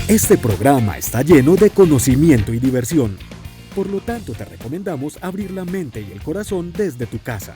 Este programa está lleno de conocimiento y diversión. Por lo tanto, te recomendamos abrir la mente y el corazón desde tu casa.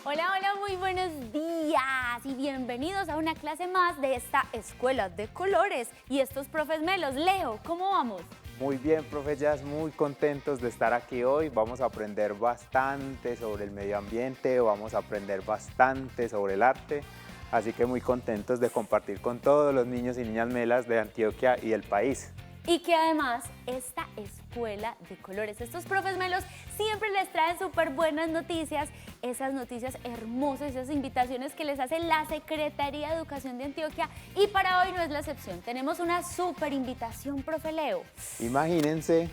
Hola, hola, muy buenos días y bienvenidos a una clase más de esta Escuela de Colores y estos profes melos. Leo, ¿cómo vamos? Muy bien, profe Jazz, muy contentos de estar aquí hoy. Vamos a aprender bastante sobre el medio ambiente, vamos a aprender bastante sobre el arte, así que muy contentos de compartir con todos los niños y niñas melas de Antioquia y del país. Y que además esta Escuela de Colores, estos profes melos siempre les traen súper buenas noticias, esas noticias hermosas, esas invitaciones que les hace la Secretaría de Educación de Antioquia, y para hoy no es la excepción, tenemos una súper invitación, profe Leo. Imagínense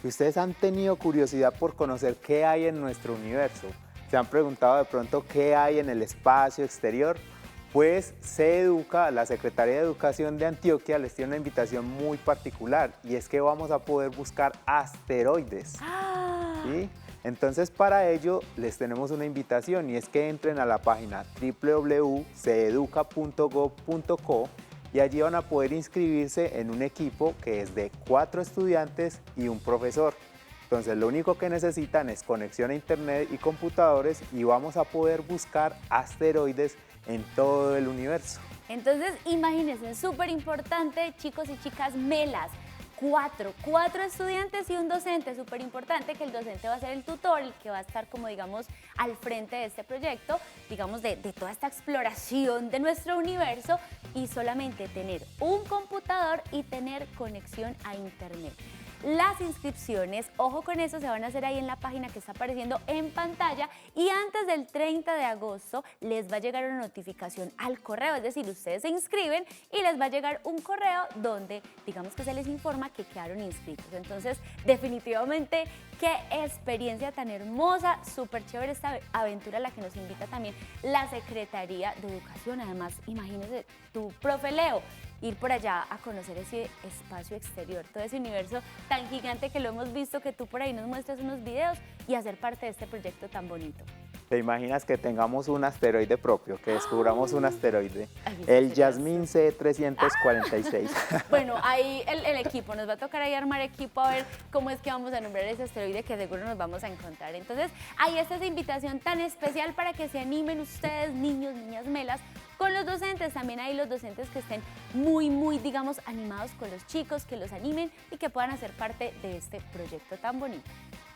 que ustedes han tenido curiosidad por conocer qué hay en nuestro universo. ¿Se han preguntado de pronto qué hay en el espacio exterior? Pues la Secretaría de Educación de Antioquia les tiene una invitación muy particular, y es que vamos a poder buscar asteroides. ¿Sí? Entonces, para ello les tenemos una invitación, y es que entren a la página www.ceeduca.gov.co y allí van a poder inscribirse en un equipo que es de 4 estudiantes y un profesor. Entonces, lo único que necesitan es conexión a internet y computadores, y vamos a poder buscar asteroides en todo el universo. Entonces, imagínense, súper importante, chicos y chicas melas. Cuatro estudiantes y un docente, súper importante que el docente va a ser el tutor, el que va a estar como digamos al frente de este proyecto, digamos de toda esta exploración de nuestro universo, y solamente tener un computador y tener conexión a internet. Las inscripciones, ojo con eso, se van a hacer ahí en la página que está apareciendo en pantalla, y antes del 30 de agosto les va a llegar una notificación al correo, es decir, ustedes se inscriben y les va a llegar un correo donde digamos que se les informa que quedaron inscritos. Entonces, definitivamente, qué experiencia tan hermosa, súper chévere esta aventura a la que nos invita también la Secretaría de Educación. Además, imagínese tu profe Leo, ir por allá a conocer ese espacio exterior, todo ese universo tan gigante que lo hemos visto, que tú por ahí nos muestras unos videos, y hacer parte de este proyecto tan bonito. ¿Te imaginas que tengamos un asteroide propio, que descubramos un asteroide? El Yasmin C346. Bueno, ahí el equipo, nos va a tocar ahí armar equipo a ver cómo es que vamos a nombrar ese asteroide que seguro nos vamos a encontrar. Entonces, ahí está esa invitación tan especial para que se animen ustedes, niños, niñas melas, con los docentes, también hay los docentes que estén muy, digamos, animados con los chicos, que los animen y que puedan hacer parte de este proyecto tan bonito.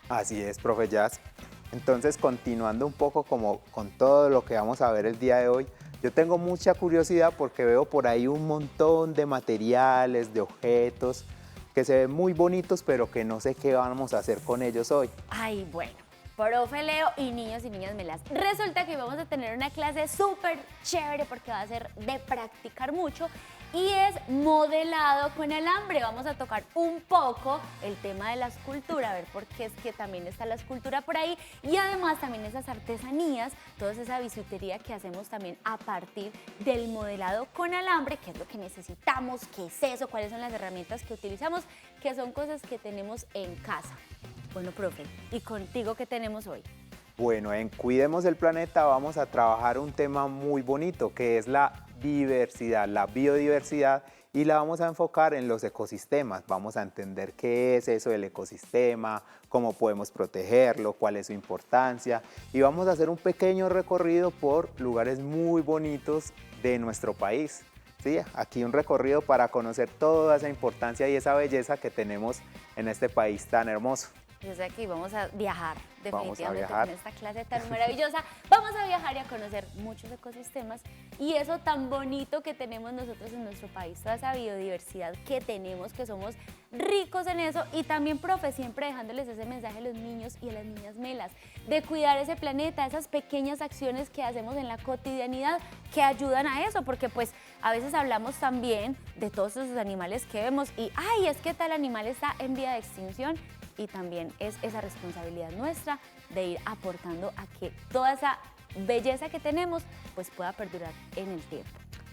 Así es, profe Jazz. Entonces, continuando un poco como con todo lo que vamos a ver el día de hoy, yo tengo mucha curiosidad porque veo por ahí un montón de materiales, de objetos que se ven muy bonitos, pero que no sé qué vamos a hacer con ellos hoy. Ay, bueno, profe Leo y niños y niñas melas, resulta que vamos a tener una clase súper chévere porque va a ser de practicar mucho, y es modelado con alambre. Vamos a tocar un poco el tema de la escultura, a ver por qué es que también está la escultura por ahí, y además también esas artesanías, toda esa bisutería que hacemos también a partir del modelado con alambre, qué es lo que necesitamos, qué es eso, cuáles son las herramientas que utilizamos, que son cosas que tenemos en casa. Bueno, profe, ¿y contigo qué tenemos hoy? Bueno, en Cuidemos el Planeta vamos a trabajar un tema muy bonito, que es la diversidad, la biodiversidad, y la vamos a enfocar en los ecosistemas. Vamos a entender qué es eso del ecosistema, cómo podemos protegerlo, cuál es su importancia, y vamos a hacer un pequeño recorrido por lugares muy bonitos de nuestro país. Sí, aquí un recorrido para conocer toda esa importancia y esa belleza que tenemos en este país tan hermoso. Desde aquí vamos a viajar, definitivamente, viajar con esta clase tan maravillosa. Vamos a viajar y a conocer muchos ecosistemas y eso tan bonito que tenemos nosotros en nuestro país, toda esa biodiversidad que tenemos, que somos ricos en eso. Y también, profe, siempre dejándoles ese mensaje a los niños y a las niñas melas, de cuidar ese planeta, esas pequeñas acciones que hacemos en la cotidianidad que ayudan a eso, porque pues a veces hablamos también de todos esos animales que vemos y ¡ay! Es que tal animal está en vía de extinción. Y también es esa responsabilidad nuestra de ir aportando a que toda esa belleza que tenemos pues pueda perdurar en el tiempo.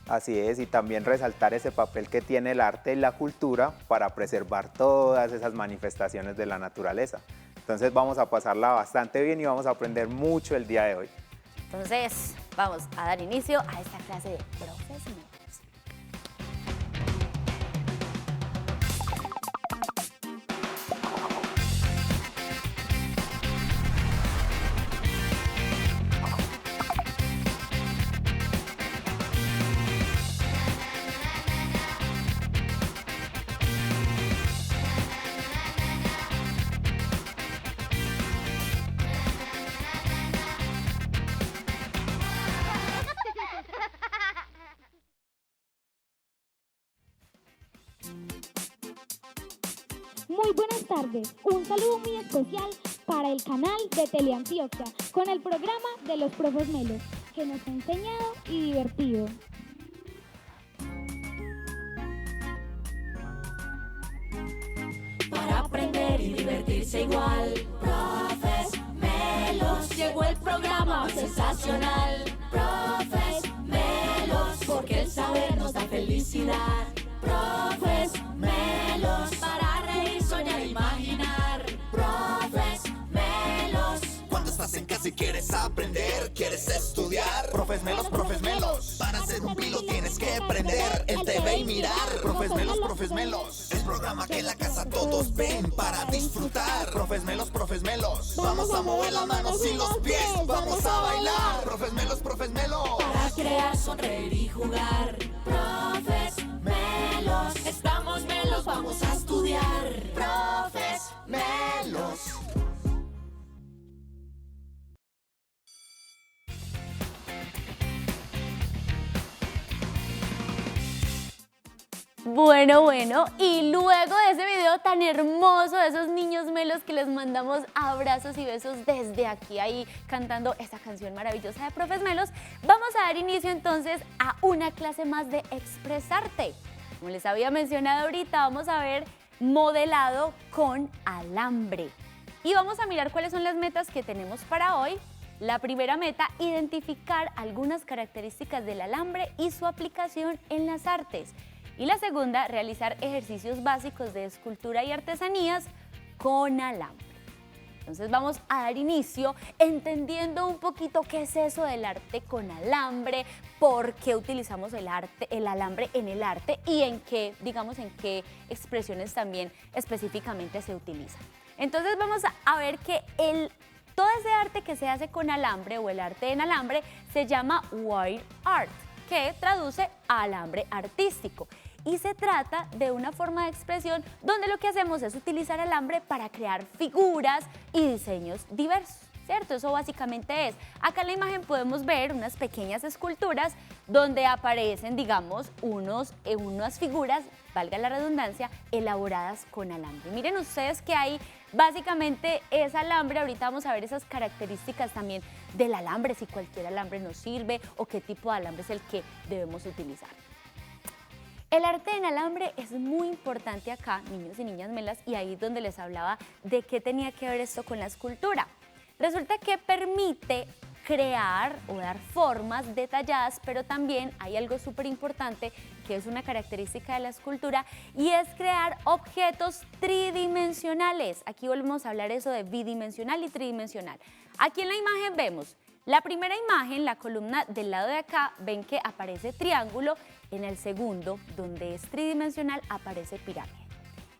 Así es, y también resaltar ese papel que tiene el arte y la cultura para preservar todas esas manifestaciones de la naturaleza. Entonces vamos a pasarla bastante bien y vamos a aprender mucho el día de hoy. Entonces vamos a dar inicio a esta clase de Profes Melos. Muy buenas tardes, un saludo muy especial para el canal de Teleantioquia con el programa de los Profes Melos, que nos ha enseñado y divertido. Para aprender y divertirse igual, Profes Melos, llegó el programa sensacional. Profes Melos, porque el saber nos da felicidad. Profes Melos, para reír, soñar, imaginar. Profes Melos, cuando estás en casa y quieres aprender, quieres estudiar. Profes Melos, para ser un pilo tienes que prender el TV y mirar. Profes Melos, el programa que en la casa todos ven para disfrutar. Profes Melos, vamos a mover las manos y los pies, vamos a bailar. Profes Melos, para crear, sonreír y jugar. Profes Melos, estamos melos, vamos a estudiar. Profes Melos. Bueno, y luego de ese video tan hermoso de esos niños melos que les mandamos abrazos y besos desde aquí, ahí cantando esta canción maravillosa de Profes Melos, vamos a dar inicio entonces a una clase más de expresarte. Como les había mencionado ahorita, vamos a ver modelado con alambre. Y vamos a mirar cuáles son las metas que tenemos para hoy. La primera meta, identificar algunas características del alambre y su aplicación en las artes. Y la segunda, realizar ejercicios básicos de escultura y artesanías con alambre. Entonces vamos a dar inicio entendiendo un poquito qué es eso del arte con alambre, por qué utilizamos el alambre en el arte y en qué expresiones también específicamente se utiliza. Entonces vamos a ver que todo ese arte que se hace con alambre o el arte en alambre se llama wire art, que traduce a alambre artístico. Y se trata de una forma de expresión donde lo que hacemos es utilizar alambre para crear figuras y diseños diversos, ¿cierto? Eso básicamente es. Acá en la imagen podemos ver unas pequeñas esculturas donde aparecen, digamos, unas figuras, valga la redundancia, elaboradas con alambre. Miren ustedes que ahí básicamente es alambre. Ahorita vamos a ver esas características también del alambre, si cualquier alambre nos sirve o qué tipo de alambre es el que debemos utilizar. El arte en alambre es muy importante acá, niños y niñas melas, y ahí es donde les hablaba de qué tenía que ver esto con la escultura. Resulta que permite crear o dar formas detalladas, pero también hay algo súper importante que es una característica de la escultura y es crear objetos tridimensionales. Aquí volvemos a hablar eso de bidimensional y tridimensional. Aquí en la imagen vemos la primera imagen, la columna del lado de acá, ven que aparece triángulo. En el segundo, donde es tridimensional, aparece pirámide.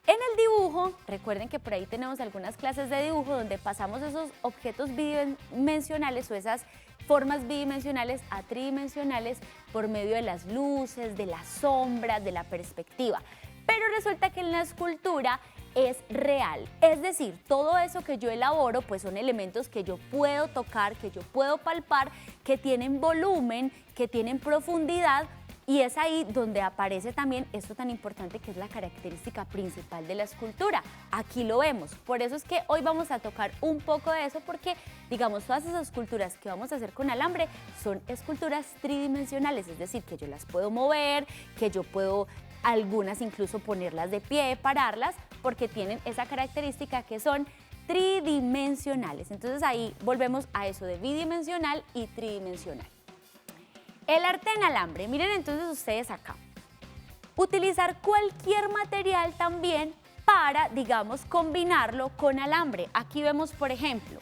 En el dibujo, recuerden que por ahí tenemos algunas clases de dibujo donde pasamos esos objetos bidimensionales o esas formas bidimensionales a tridimensionales por medio de las luces, de las sombras, de la perspectiva. Pero resulta que en la escultura es real, es decir, todo eso que yo elaboro pues son elementos que yo puedo tocar, que yo puedo palpar, que tienen volumen, que tienen profundidad. Y es ahí donde aparece también esto tan importante que es la característica principal de la escultura. Aquí lo vemos. Por eso es que hoy vamos a tocar un poco de eso porque, digamos, todas esas esculturas que vamos a hacer con alambre son esculturas tridimensionales, es decir, que yo las puedo mover, que yo puedo algunas incluso ponerlas de pie, pararlas, porque tienen esa característica que son tridimensionales. Entonces ahí volvemos a eso de bidimensional y tridimensional. El arte en alambre, miren entonces ustedes acá. Utilizar cualquier material también para, digamos, combinarlo con alambre. Aquí vemos, por ejemplo,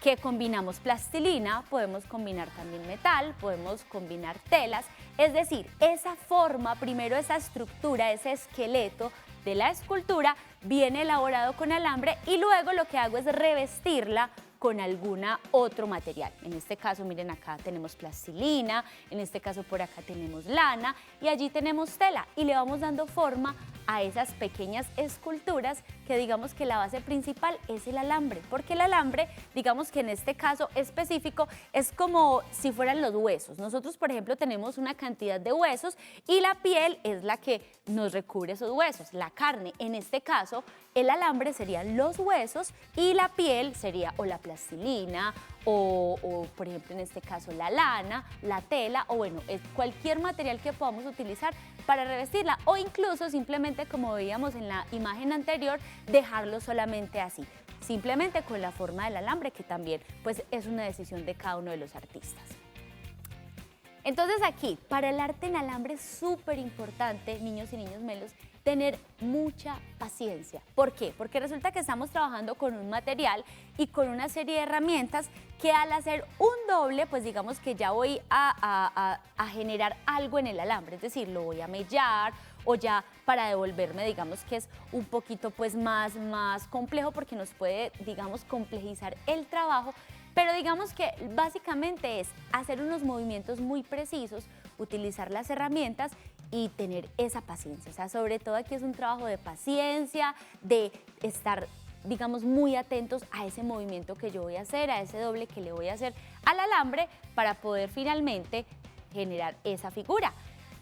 que combinamos plastilina, podemos combinar también metal, podemos combinar telas. Es decir, esa forma, primero esa estructura, ese esqueleto de la escultura viene elaborado con alambre y luego lo que hago es revestirla con alguna otro material. En este caso, miren, acá tenemos plastilina, en este caso por acá tenemos lana y allí tenemos tela y le vamos dando forma a esas pequeñas esculturas que digamos que la base principal es el alambre, porque el alambre, digamos que en este caso específico, es como si fueran los huesos. Nosotros, por ejemplo, tenemos una cantidad de huesos y la piel es la que nos recubre esos huesos, la carne. En este caso, el alambre serían los huesos y la piel sería o la plastilina o por ejemplo, en este caso, la lana, la tela o bueno, cualquier material que podamos utilizar para revestirla o incluso simplemente, como veíamos en la imagen anterior, dejarlo solamente así, simplemente con la forma del alambre, que también pues es una decisión de cada uno de los artistas. Entonces aquí, para el arte en alambre es súper importante, niños y niñas melos, tener mucha paciencia. ¿Por qué? Porque resulta que estamos trabajando con un material y con una serie de herramientas que al hacer un doble, pues digamos que ya voy a generar algo en el alambre, es decir, lo voy a mellar o ya para devolverme, digamos que es un poquito pues más complejo porque nos puede, digamos, complejizar el trabajo. Pero digamos que básicamente es hacer unos movimientos muy precisos, utilizar las herramientas y tener esa paciencia. O sea, sobre todo aquí es un trabajo de paciencia, de estar, digamos, muy atentos a ese movimiento que yo voy a hacer, a ese doble que le voy a hacer al alambre para poder finalmente generar esa figura.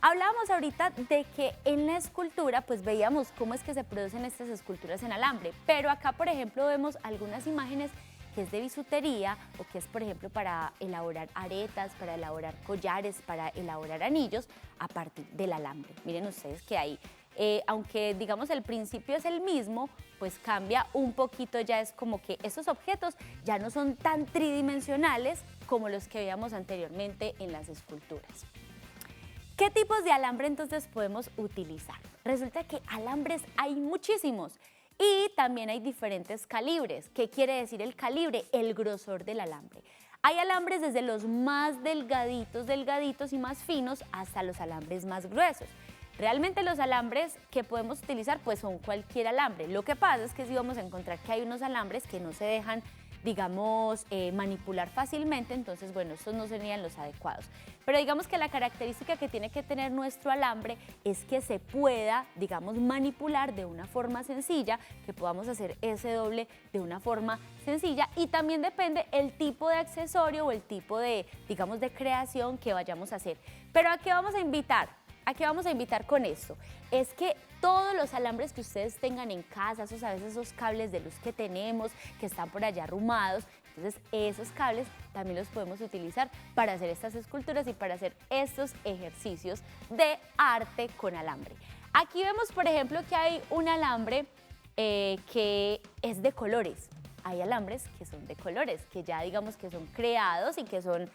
Hablábamos ahorita de que en la escultura pues veíamos cómo es que se producen estas esculturas en alambre, pero acá por ejemplo vemos algunas imágenes que es de bisutería o que es, por ejemplo, para elaborar aretas, para elaborar collares, para elaborar anillos a partir del alambre. Miren ustedes que ahí, aunque digamos el principio es el mismo, pues cambia un poquito, ya es como que esos objetos ya no son tan tridimensionales como los que veíamos anteriormente en las esculturas. ¿Qué tipos de alambre entonces podemos utilizar? Resulta que alambres hay muchísimos. Y también hay diferentes calibres. ¿Qué quiere decir el calibre? El grosor del alambre. Hay alambres desde los más delgaditos y más finos hasta los alambres más gruesos. Realmente los alambres que podemos utilizar pues son cualquier alambre. Lo que pasa es que sí vamos a encontrar que hay unos alambres que no se dejan, digamos, manipular fácilmente, entonces, bueno, estos no serían los adecuados. Pero digamos que la característica que tiene que tener nuestro alambre es que se pueda, digamos, manipular de una forma sencilla, que podamos hacer ese doble de una forma sencilla y también depende el tipo de accesorio o el tipo de, digamos, de creación que vayamos a hacer. Pero ¿a qué vamos a invitar? ¿A qué vamos a invitar con esto? Es que todos los alambres que ustedes tengan en casa, a veces esos cables de luz que tenemos, que están por allá arrumados, entonces esos cables también los podemos utilizar para hacer estas esculturas y para hacer estos ejercicios de arte con alambre. Aquí vemos, por ejemplo, que hay un alambre que es de colores. Hay alambres que son de colores, que ya digamos que son creados y que son,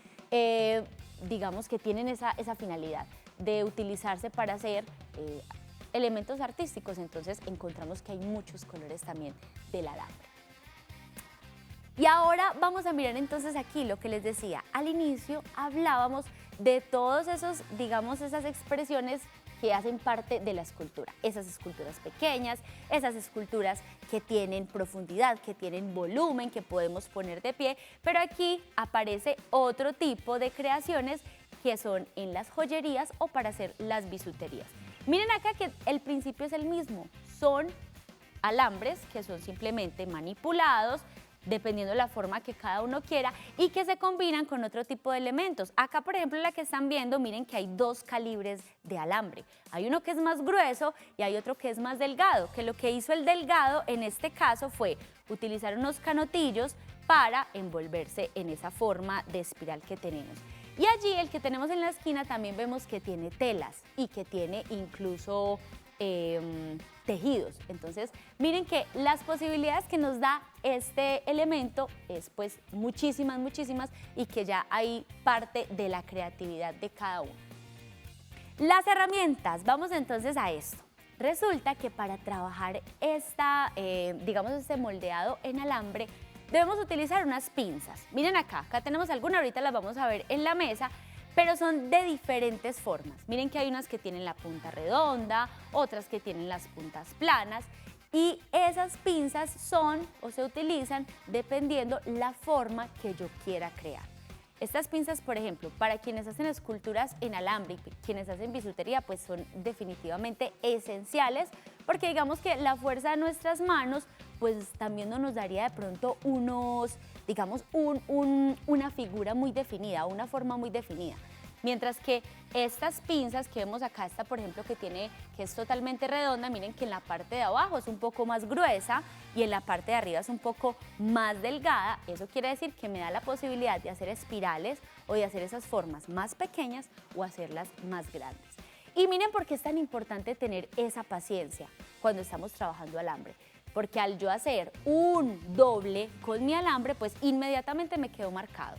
digamos que tienen esa finalidad de utilizarse para hacer elementos artísticos, entonces encontramos que hay muchos colores también del alambre. Y ahora vamos a mirar entonces aquí lo que les decía. Al inicio hablábamos de todos esos, digamos, esas expresiones que hacen parte de la escultura. Esas esculturas pequeñas, esas esculturas que tienen profundidad, que tienen volumen, que podemos poner de pie, pero aquí aparece otro tipo de creaciones que son en las joyerías o para hacer las bisuterías. Miren acá que el principio es el mismo, son alambres que son simplemente manipulados, dependiendo de la forma que cada uno quiera y que se combinan con otro tipo de elementos. Acá, por ejemplo, la que están viendo, miren que hay dos calibres de alambre. Hay uno que es más grueso y hay otro que es más delgado, que lo que hizo el delgado en este caso fue utilizar unos canotillos para envolverse en esa forma de espiral que tenemos. Y allí el que tenemos en la esquina también vemos que tiene telas y que tiene incluso tejidos. Entonces, miren que las posibilidades que nos da este elemento es pues muchísimas, muchísimas, y que ya hay parte de la creatividad de cada uno. Las herramientas, vamos entonces a esto. Resulta que para trabajar digamos este moldeado en alambre, debemos utilizar unas pinzas. Miren acá tenemos algunas, ahorita las vamos a ver en la mesa, pero son de diferentes formas. Miren que hay unas que tienen la punta redonda, otras que tienen las puntas planas, y esas pinzas son o se utilizan dependiendo la forma que yo quiera crear. Estas pinzas, por ejemplo, para quienes hacen esculturas en alambre y quienes hacen bisutería, pues son definitivamente esenciales, porque digamos que la fuerza de nuestras manos pues también no nos daría de pronto una figura muy definida, una forma muy definida. Mientras que estas pinzas que vemos acá, esta por ejemplo que es totalmente redonda, miren que en la parte de abajo es un poco más gruesa y en la parte de arriba es un poco más delgada. Eso quiere decir que me da la posibilidad de hacer espirales o de hacer esas formas más pequeñas o hacerlas más grandes. Y miren por qué es tan importante tener esa paciencia cuando estamos trabajando alambre. Porque al yo hacer un doble con mi alambre, pues inmediatamente me quedo marcado.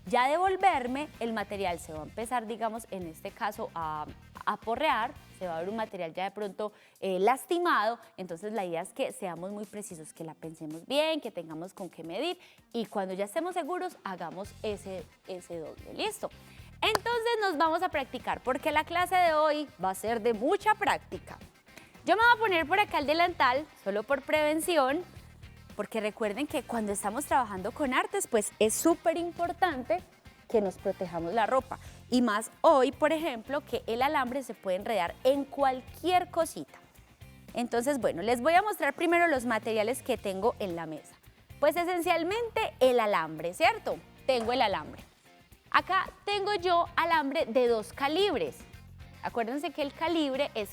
Ya de volverme, el material se va a empezar, digamos, en este caso a porrear, se va a ver un material ya de pronto lastimado. Entonces la idea es que seamos muy precisos, que la pensemos bien, que tengamos con qué medir, y cuando ya estemos seguros, hagamos ese doble. ¿Listo? Entonces nos vamos a practicar, porque la clase de hoy va a ser de mucha práctica. Yo me voy a poner por acá el delantal, solo por prevención, porque recuerden que cuando estamos trabajando con artes, pues es súper importante que nos protejamos la ropa. Y más hoy, por ejemplo, que el alambre se puede enredar en cualquier cosita. Entonces, bueno, les voy a mostrar primero los materiales que tengo en la mesa. Pues esencialmente el alambre, ¿cierto? Tengo el alambre. Acá tengo yo alambre de 2 calibres. Acuérdense que el calibre es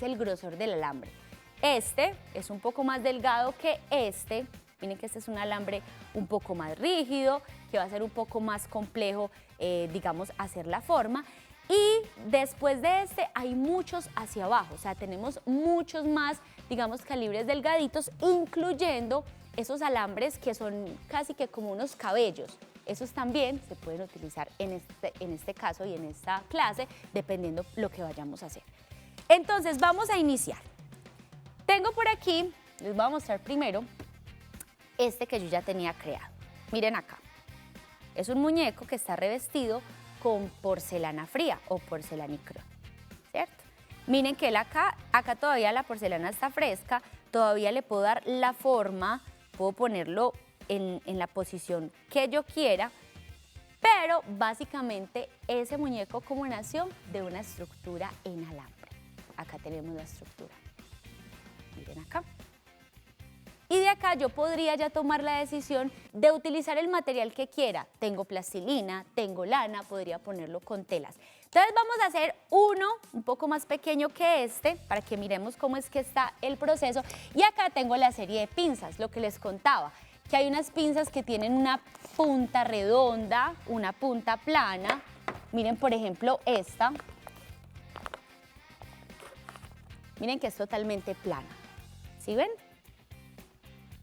el grosor del alambre. Este es un poco más delgado que este. Miren que este es un alambre un poco más rígido, que va a ser un poco más complejo, digamos, hacer la forma. Y después de este hay muchos hacia abajo, o sea, tenemos muchos más, digamos, calibres delgaditos, incluyendo esos alambres que son casi que como unos cabellos. Esos también se pueden utilizar en este caso y en esta clase, dependiendo lo que vayamos a hacer. Entonces, vamos a iniciar. Tengo por aquí, les voy a mostrar primero este que yo ya tenía creado. Miren acá, es un muñeco que está revestido con porcelana fría o porcelanicrón, ¿cierto? Miren que él acá todavía la porcelana está fresca, todavía le puedo dar la forma, puedo ponerlo en la posición que yo quiera, pero básicamente ese muñeco como nació de una estructura en alambre. Acá tenemos la estructura. Miren acá. Y de acá yo podría ya tomar la decisión de utilizar el material que quiera. Tengo plastilina, tengo lana, podría ponerlo con telas. Entonces vamos a hacer uno un poco más pequeño que este para que miremos cómo es que está el proceso. Y acá tengo la serie de pinzas, lo que les contaba, que hay unas pinzas que tienen una punta redonda, una punta plana. Miren, por ejemplo, esta. Miren que es totalmente plana. ¿Sí ven?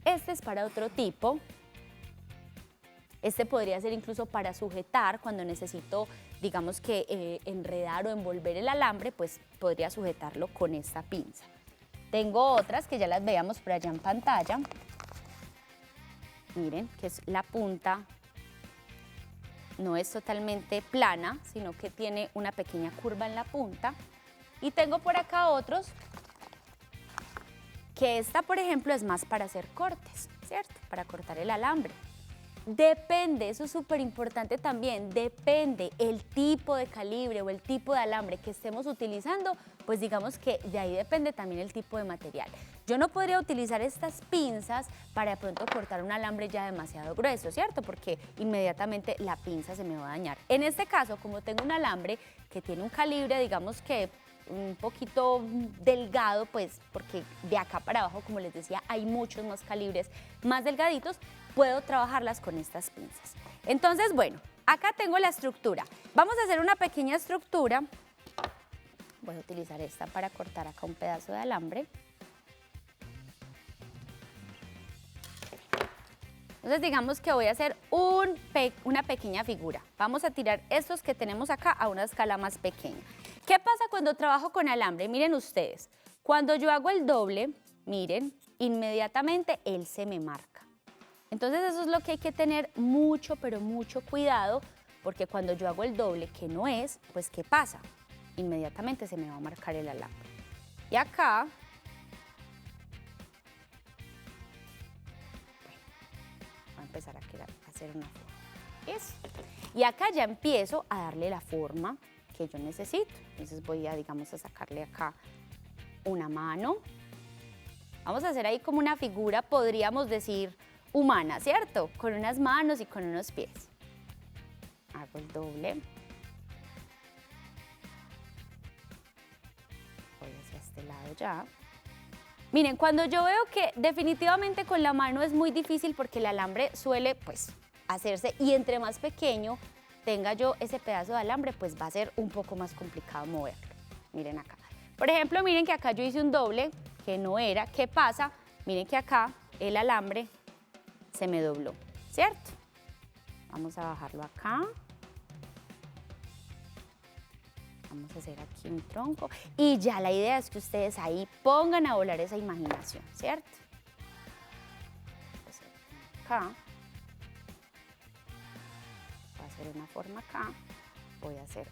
Este es para otro tipo. Este podría ser incluso para sujetar cuando necesito, digamos que enredar o envolver el alambre, pues podría sujetarlo con esta pinza. Tengo otras que ya las veíamos por allá en pantalla. Miren que es la punta, no es totalmente plana, sino que tiene una pequeña curva en la punta. Y tengo por acá otros que esta, por ejemplo, es más para hacer cortes, ¿cierto? Para cortar el alambre. Depende, eso es súper importante también, depende el tipo de calibre o el tipo de alambre que estemos utilizando, pues digamos que de ahí depende también el tipo de material. Yo no podría utilizar estas pinzas para de pronto cortar un alambre ya demasiado grueso, ¿cierto? Porque inmediatamente la pinza se me va a dañar. En este caso, como tengo un alambre que tiene un calibre, digamos que un poquito delgado, pues porque de acá para abajo, como les decía, hay muchos más calibres más delgaditos, puedo trabajarlas con estas pinzas. Entonces, bueno, acá tengo la estructura. Vamos a hacer una pequeña estructura. voy a utilizar esta para cortar acá un pedazo de alambre. Entonces digamos que voy a hacer una pequeña figura. Vamos a tirar estos que tenemos acá a una escala más pequeña. ¿Qué pasa cuando trabajo con alambre? Miren ustedes, cuando yo hago el doble, miren, inmediatamente él se me marca. Entonces eso es lo que hay que tener mucho, pero mucho cuidado, porque cuando yo hago el doble, que no es, pues ¿qué pasa? Inmediatamente se me va a marcar el alambre. Y acá, voy a empezar a hacer una forma. Eso. Y acá ya empiezo a darle la forma que yo necesito. Entonces voy a, digamos, a sacarle acá una mano. Vamos a hacer ahí como una figura, podríamos decir, humana, ¿cierto? Con unas manos y con unos pies. Hago el doble. Voy hacia este lado ya. Miren, cuando yo veo que definitivamente con la mano es muy difícil porque el alambre suele, pues, hacerse, y entre más pequeño tenga yo ese pedazo de alambre, pues va a ser un poco más complicado moverlo. Miren acá. Por ejemplo, miren que acá yo hice un doble que no era. ¿Qué pasa? Miren que acá el alambre se me dobló, ¿cierto? Vamos a bajarlo acá. Vamos a hacer aquí un tronco. Y ya la idea es que ustedes ahí pongan a volar esa imaginación, ¿cierto? Acá. Voy a hacer una forma acá. Voy a hacer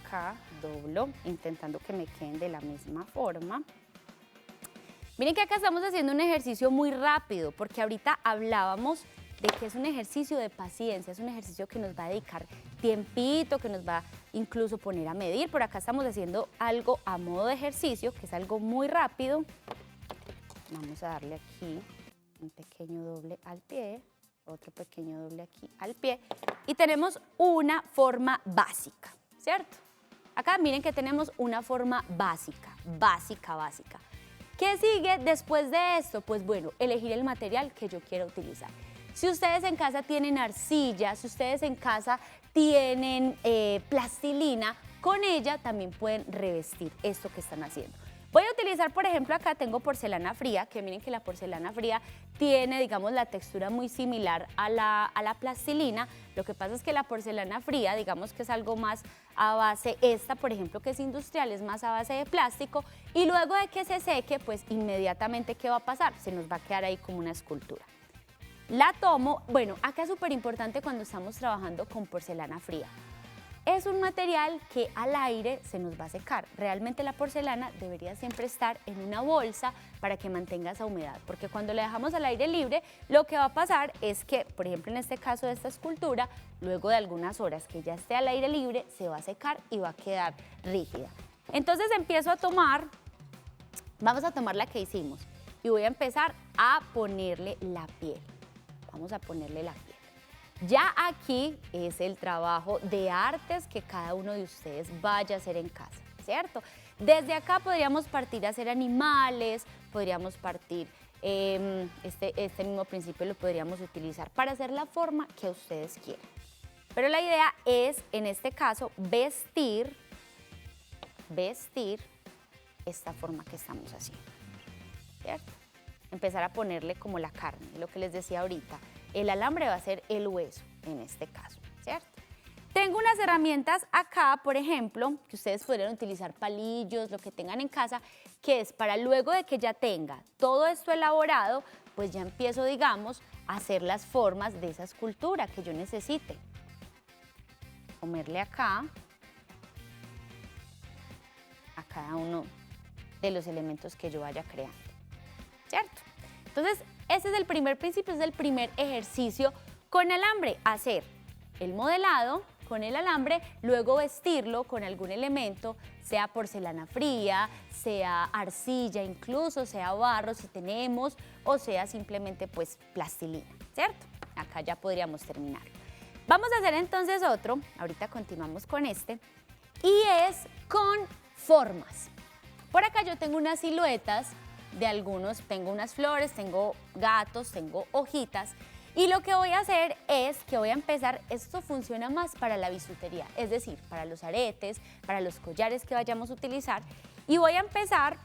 acá, doblo, intentando que me queden de la misma forma. Miren que acá estamos haciendo un ejercicio muy rápido, porque ahorita hablábamos de que es un ejercicio de paciencia, es un ejercicio que nos va a dedicar tiempito, que nos va a incluso poner a medir. Por acá estamos haciendo algo a modo de ejercicio, que es algo muy rápido. Vamos a darle aquí un pequeño doble al pie, otro pequeño doble aquí al pie, y tenemos una forma básica, ¿cierto? Acá miren que tenemos una forma básica. ¿Qué sigue después de esto? Pues bueno, elegir el material que yo quiero utilizar. Si ustedes en casa tienen arcilla, si ustedes en casa tienen plastilina, con ella también pueden revestir esto que están haciendo. Voy a utilizar, por ejemplo, acá tengo porcelana fría, que miren que la porcelana fría tiene, digamos, la textura muy similar a la plastilina. Lo que pasa es que la porcelana fría, digamos que es algo más a base, esta, por ejemplo, que es industrial, es más a base de plástico, y luego de que se seque, pues inmediatamente, ¿qué va a pasar? Se nos va a quedar ahí como una escultura. La tomo, bueno, acá es súper importante cuando estamos trabajando con porcelana fría. Es un material que al aire se nos va a secar. Realmente la porcelana debería siempre estar en una bolsa para que mantenga esa humedad, porque cuando la dejamos al aire libre, lo que va a pasar es que, por ejemplo, en este caso de esta escultura, luego de algunas horas que ya esté al aire libre, se va a secar y va a quedar rígida. Entonces empiezo a tomar, vamos a tomar la que hicimos, y voy a empezar a ponerle la piel. Vamos a ponerle la piel. Ya aquí es el trabajo de artes que cada uno de ustedes vaya a hacer en casa, ¿cierto? Desde acá podríamos partir a hacer animales, podríamos partir, este mismo principio lo podríamos utilizar para hacer la forma que ustedes quieran. Pero la idea es, en este caso, vestir esta forma que estamos haciendo, ¿cierto? Empezar a ponerle como la carne, lo que les decía ahorita. El alambre va a ser el hueso en este caso, ¿cierto? Tengo unas herramientas acá, por ejemplo, que ustedes podrían utilizar palillos, lo que tengan en casa, que es para luego de que ya tenga todo esto elaborado, pues ya empiezo, digamos, a hacer las formas de esa escultura que yo necesite. Ponerle acá a cada uno de los elementos que yo vaya creando, ¿cierto? Entonces, ese es el primer principio, es el primer ejercicio con alambre, hacer el modelado con el alambre, luego vestirlo con algún elemento, sea porcelana fría, sea arcilla incluso, sea barro si tenemos, o sea simplemente pues plastilina, ¿cierto? Acá ya podríamos terminar. Vamos a hacer entonces otro, ahorita continuamos con este, y es con formas. Por acá yo tengo unas siluetas de algunos, tengo unas flores, tengo gatos, tengo hojitas, Y lo que voy a hacer es que voy a empezar, esto funciona más para la bisutería, es decir, para los aretes, para los collares que vayamos a utilizar. Y voy a empezar,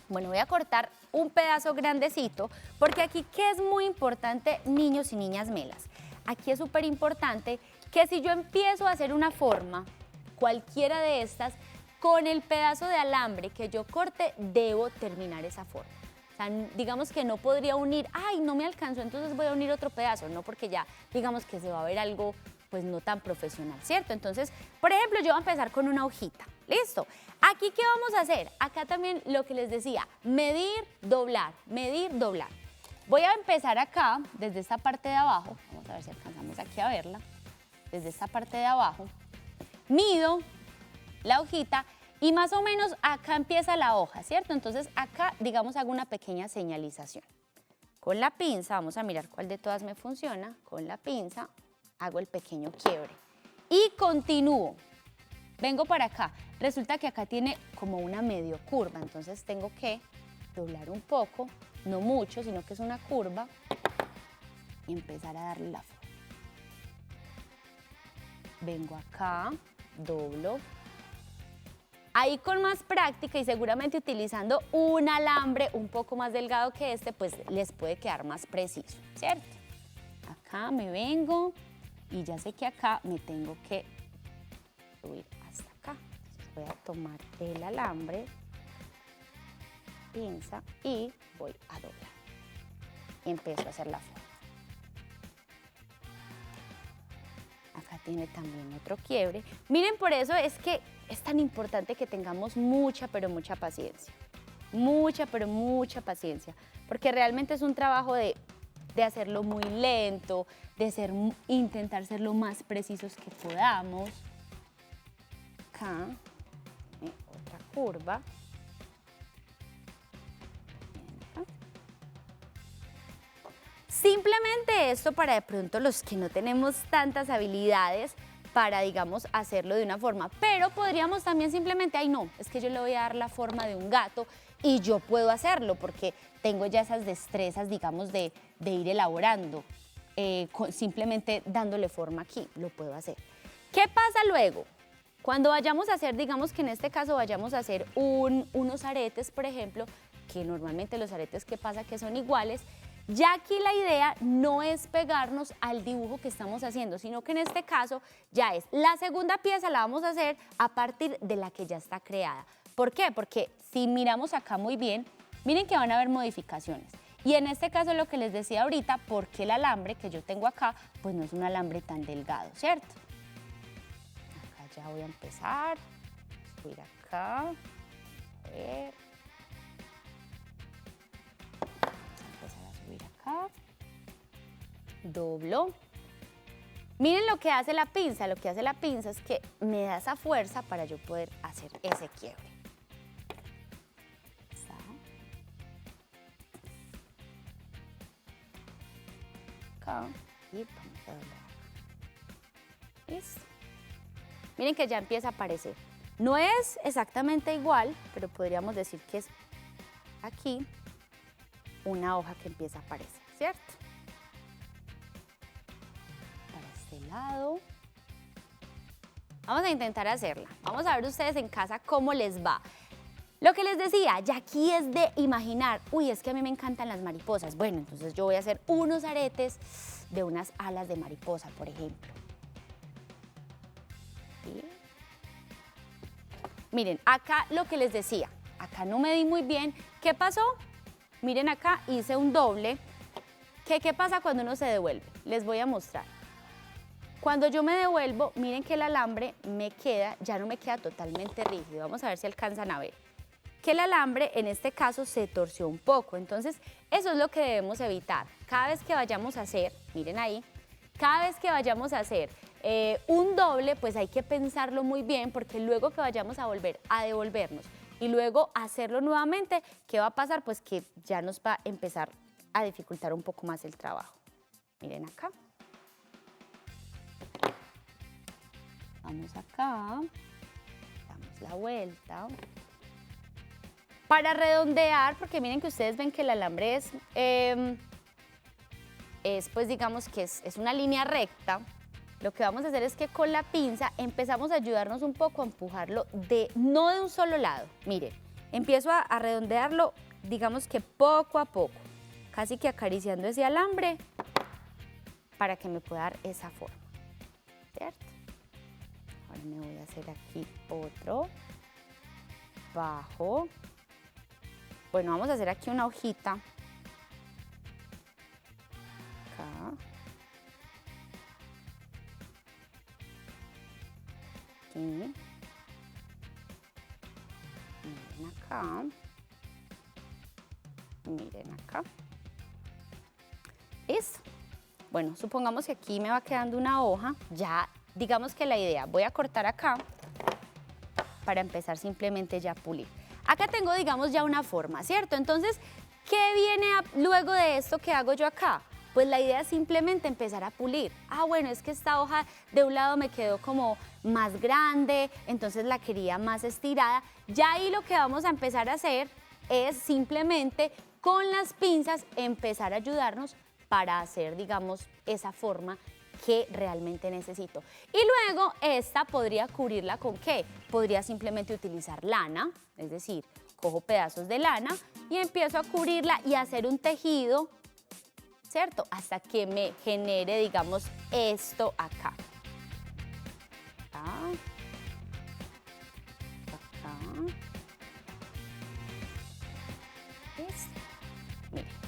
bueno, voy a cortar un pedazo grandecito, porque aquí, ¿qué es muy importante, niños y niñas melas? Aquí es súper importante que si yo empiezo a hacer una forma, cualquiera de estas, con el pedazo de alambre que yo corte, debo terminar esa forma. O sea, digamos que no podría unir, ay, no me alcanzó, entonces voy a unir otro pedazo, no, porque ya digamos que se va a ver algo pues no tan profesional, ¿cierto? Entonces, por ejemplo, yo voy a empezar con una hojita, ¿listo? Aquí, ¿qué vamos a hacer? Acá también lo que les decía, medir, doblar, Voy a empezar acá, desde esta parte de abajo, vamos a ver si alcanzamos aquí a verla, desde esta parte de abajo, mido la hojita y más o menos acá empieza la hoja, ¿cierto? Entonces acá, digamos, hago una pequeña señalización. Con la pinza, vamos a mirar cuál de todas me funciona, con la pinza hago el pequeño quiebre y continúo. Vengo para acá, resulta que acá tiene como una medio curva, entonces tengo que doblar un poco, no mucho, sino que es una curva y empezar a darle la forma. Vengo acá, doblo. Ahí con más práctica y seguramente utilizando un alambre un poco más delgado que este, pues les puede quedar más preciso, ¿cierto? Acá me vengo y ya sé que acá me tengo que subir hasta acá. Entonces voy a tomar el alambre, pinza y voy a doblar. Y empiezo a hacer la forma. Acá tiene también otro quiebre. Miren, por eso es que es tan importante que tengamos mucha, pero mucha paciencia. Mucha, pero mucha paciencia. Porque realmente es un trabajo de hacerlo muy lento, de intentar ser lo más precisos que podamos. Acá, otra curva. Simplemente esto para de pronto los que no tenemos tantas habilidades para, digamos, hacerlo de una forma. Pero podríamos también simplemente, ay no, es que yo le voy a dar la forma de un gato y yo puedo hacerlo porque tengo ya esas destrezas, digamos, de ir elaborando. Simplemente dándole forma aquí, lo puedo hacer. ¿Qué pasa luego? Cuando vayamos a hacer, digamos que en este caso vayamos a hacer unos aretes, por ejemplo, que normalmente los aretes, ¿qué pasa? Que son iguales. Ya aquí la idea no es pegarnos al dibujo que estamos haciendo, sino que en este caso ya es la segunda pieza, la vamos a hacer a partir de la que ya está creada. ¿Por qué? Porque si miramos acá muy bien, miren que van a haber modificaciones. Y en este caso lo que les decía ahorita, porque el alambre que yo tengo acá, pues no es un alambre tan delgado, ¿cierto? Acá ya voy a empezar, subir acá, a ver. Acá, doblo. Miren lo que hace la pinza. Lo que hace la pinza es que me da esa fuerza para yo poder hacer ese quiebre. Está. Acá y vamos a doblar. Listo. Miren que ya empieza a aparecer. No es exactamente igual, pero podríamos decir que es aquí una hoja que empieza a aparecer, ¿cierto? Para este lado. Vamos a intentar hacerla. Vamos a ver ustedes en casa cómo les va. Lo que les decía, ya aquí es de imaginar, uy, es que a mí me encantan las mariposas. Bueno, entonces yo voy a hacer unos aretes de unas alas de mariposa, por ejemplo. ¿Sí? Miren, acá lo que les decía, acá no me di muy bien. ¿Qué pasó? Miren acá, hice un doble. ¿Qué pasa cuando uno se devuelve? Les voy a mostrar. Cuando yo me devuelvo, miren que el alambre me queda, ya no me queda totalmente rígido. Vamos a ver si alcanzan a ver. Que el alambre, en este caso, se torció un poco. Entonces, eso es lo que debemos evitar. Cada vez que vayamos a hacer, miren ahí, cada vez que vayamos a hacer un doble, pues hay que pensarlo muy bien, porque luego que vayamos a volver a devolvernos y luego hacerlo nuevamente, ¿qué va a pasar? Pues que ya nos va a empezar a dificultar un poco más el trabajo. Miren acá. Vamos acá, damos la vuelta. Para redondear, porque miren que ustedes ven que el alambre es es pues digamos que es una línea recta, lo que vamos a hacer es que con la pinza empezamos a ayudarnos un poco a empujarlo no de un solo lado. Miren, empiezo a redondearlo, digamos que poco a poco, casi que acariciando ese alambre para que me pueda dar esa forma, ¿cierto? Ahora me voy a hacer aquí otro, bajo. Bueno, vamos a hacer aquí una hojita. Acá. Aquí. Miren acá. Miren acá. Listo. Bueno, supongamos que aquí me va quedando una hoja. Ya, digamos que la idea, voy a cortar acá para empezar simplemente ya a pulir. Acá tengo, digamos, ya una forma, ¿cierto? Entonces, ¿qué viene luego de esto que hago yo acá? Pues la idea es simplemente empezar a pulir. Ah, bueno, es que esta hoja de un lado me quedó como más grande, entonces la quería más estirada. Ya ahí lo que vamos a empezar a hacer es simplemente con las pinzas empezar a ayudarnos para hacer, digamos, esa forma que realmente necesito. Y luego esta podría cubrirla ¿con qué? Podría simplemente utilizar lana, es decir, cojo pedazos de lana y empiezo a cubrirla y hacer un tejido, ¿cierto? Hasta que me genere, digamos, esto acá. Acá. Listo. Miren.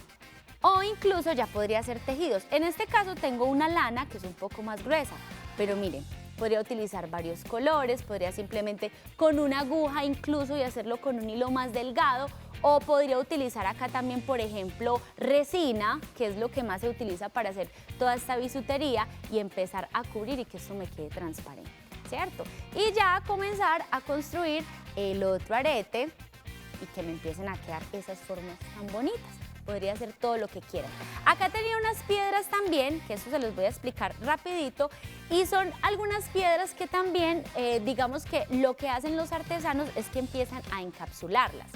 O incluso ya podría hacer tejidos. En este caso tengo una lana que es un poco más gruesa, pero miren, podría utilizar varios colores, podría simplemente con una aguja incluso y hacerlo con un hilo más delgado, o podría utilizar acá también, por ejemplo, resina, que es lo que más se utiliza para hacer toda esta bisutería, y empezar a cubrir y que esto me quede transparente, ¿cierto? Y ya comenzar a construir el otro arete y que me empiecen a quedar esas formas tan bonitas. Podría hacer todo lo que quieran. Acá tenía unas piedras también, que eso se los voy a explicar rapidito, y son algunas piedras que también, digamos que lo que hacen los artesanos es que empiezan a encapsularlas.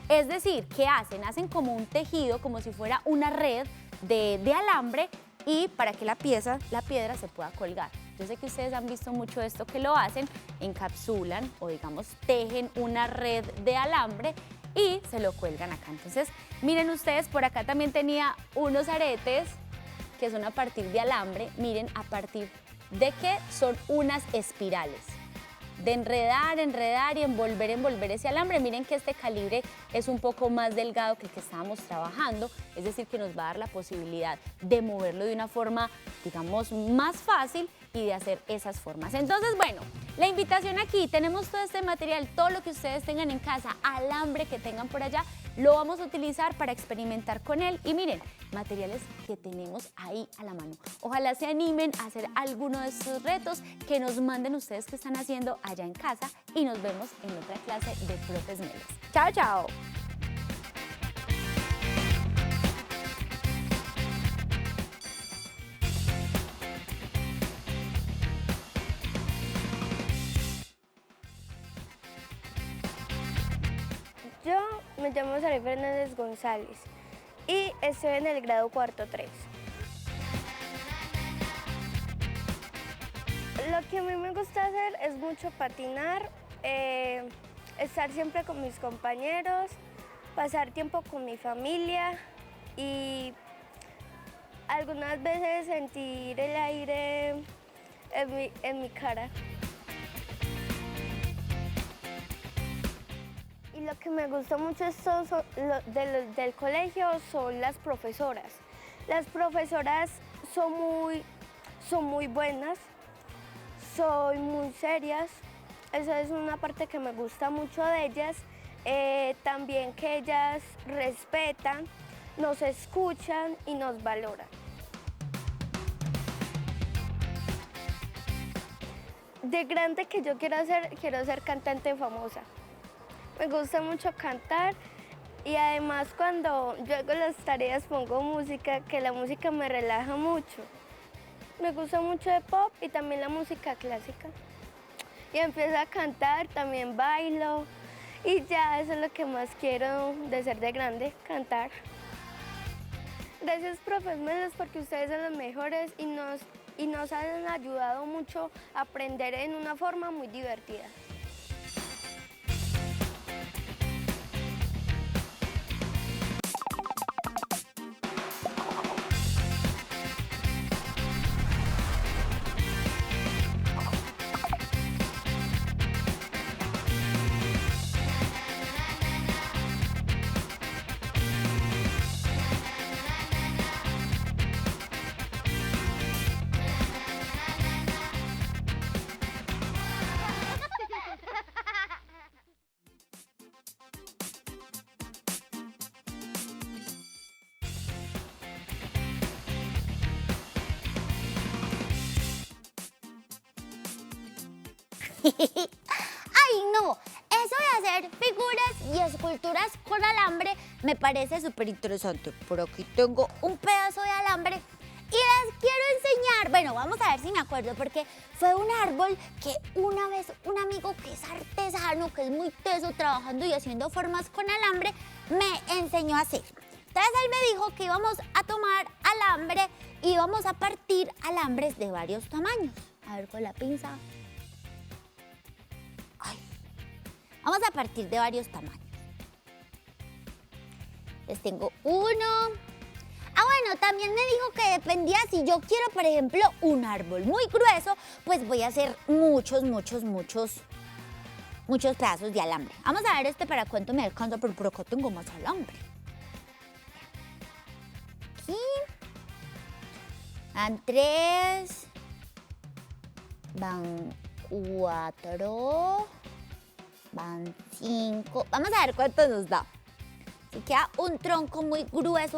Es decir, ¿qué hacen? Hacen como un tejido, como si fuera una red de alambre, y para que la piedra se pueda colgar. Yo sé que ustedes han visto mucho esto que lo hacen, encapsulan o digamos tejen una red de alambre y se lo cuelgan acá. Entonces, miren ustedes, por acá también tenía unos aretes que son a partir de alambre. Miren, a partir de qué son unas espirales. De enredar y envolver ese alambre. Miren que este calibre es un poco más delgado que el que estábamos trabajando, es decir, que nos va a dar la posibilidad de moverlo de una forma, digamos, más fácil y de hacer esas formas. Entonces, bueno, la invitación aquí, tenemos todo este material, todo lo que ustedes tengan en casa, alambre que tengan por allá, lo vamos a utilizar para experimentar con él. Y miren, materiales que tenemos ahí a la mano. Ojalá se animen a hacer alguno de estos retos, que nos manden ustedes qué están haciendo allá en casa, y nos vemos en otra clase de Profes Melos. ¡Chao, chao! Yo me llamo Saray Fernández González y estoy en el grado cuarto 3. Lo que a mí me gusta hacer es mucho patinar, estar siempre con mis compañeros, pasar tiempo con mi familia y algunas veces sentir el aire en mi cara. Y lo que me gusta mucho del colegio son las profesoras. Las profesoras son muy buenas, son muy serias. Esa es una parte que me gusta mucho de ellas. También que ellas respetan, nos escuchan y nos valoran. De grande que yo quiero ser cantante famosa. Me gusta mucho cantar y además cuando yo hago las tareas pongo música, que la música me relaja mucho. Me gusta mucho de pop y también la música clásica. Y empiezo a cantar, también bailo y ya eso es lo que más quiero de ser de grande, cantar. Gracias, profes Melos, porque ustedes son los mejores y nos han ayudado mucho a aprender en una forma muy divertida. ¡Ay, no! Eso de hacer figuras y esculturas con alambre me parece súper interesante. Por aquí tengo un pedazo de alambre y les quiero enseñar. Bueno, vamos a ver si me acuerdo, porque fue un árbol que una vez un amigo que es artesano, que es muy teso trabajando y haciendo formas con alambre, me enseñó a hacer. Entonces él me dijo que íbamos a tomar alambre y íbamos a partir alambres de varios tamaños. A ver, con la pinza. Vamos a partir de varios tamaños. Les tengo uno. Ah, bueno, también me dijo que dependía si yo quiero, por ejemplo, un árbol muy grueso, pues voy a hacer muchos pedazos de alambre. Vamos a ver para cuánto me alcanza, pero por acá tengo más alambre. Aquí. Van 3. Van 4. Van 5. Vamos a ver cuánto nos da. Si queda un tronco muy grueso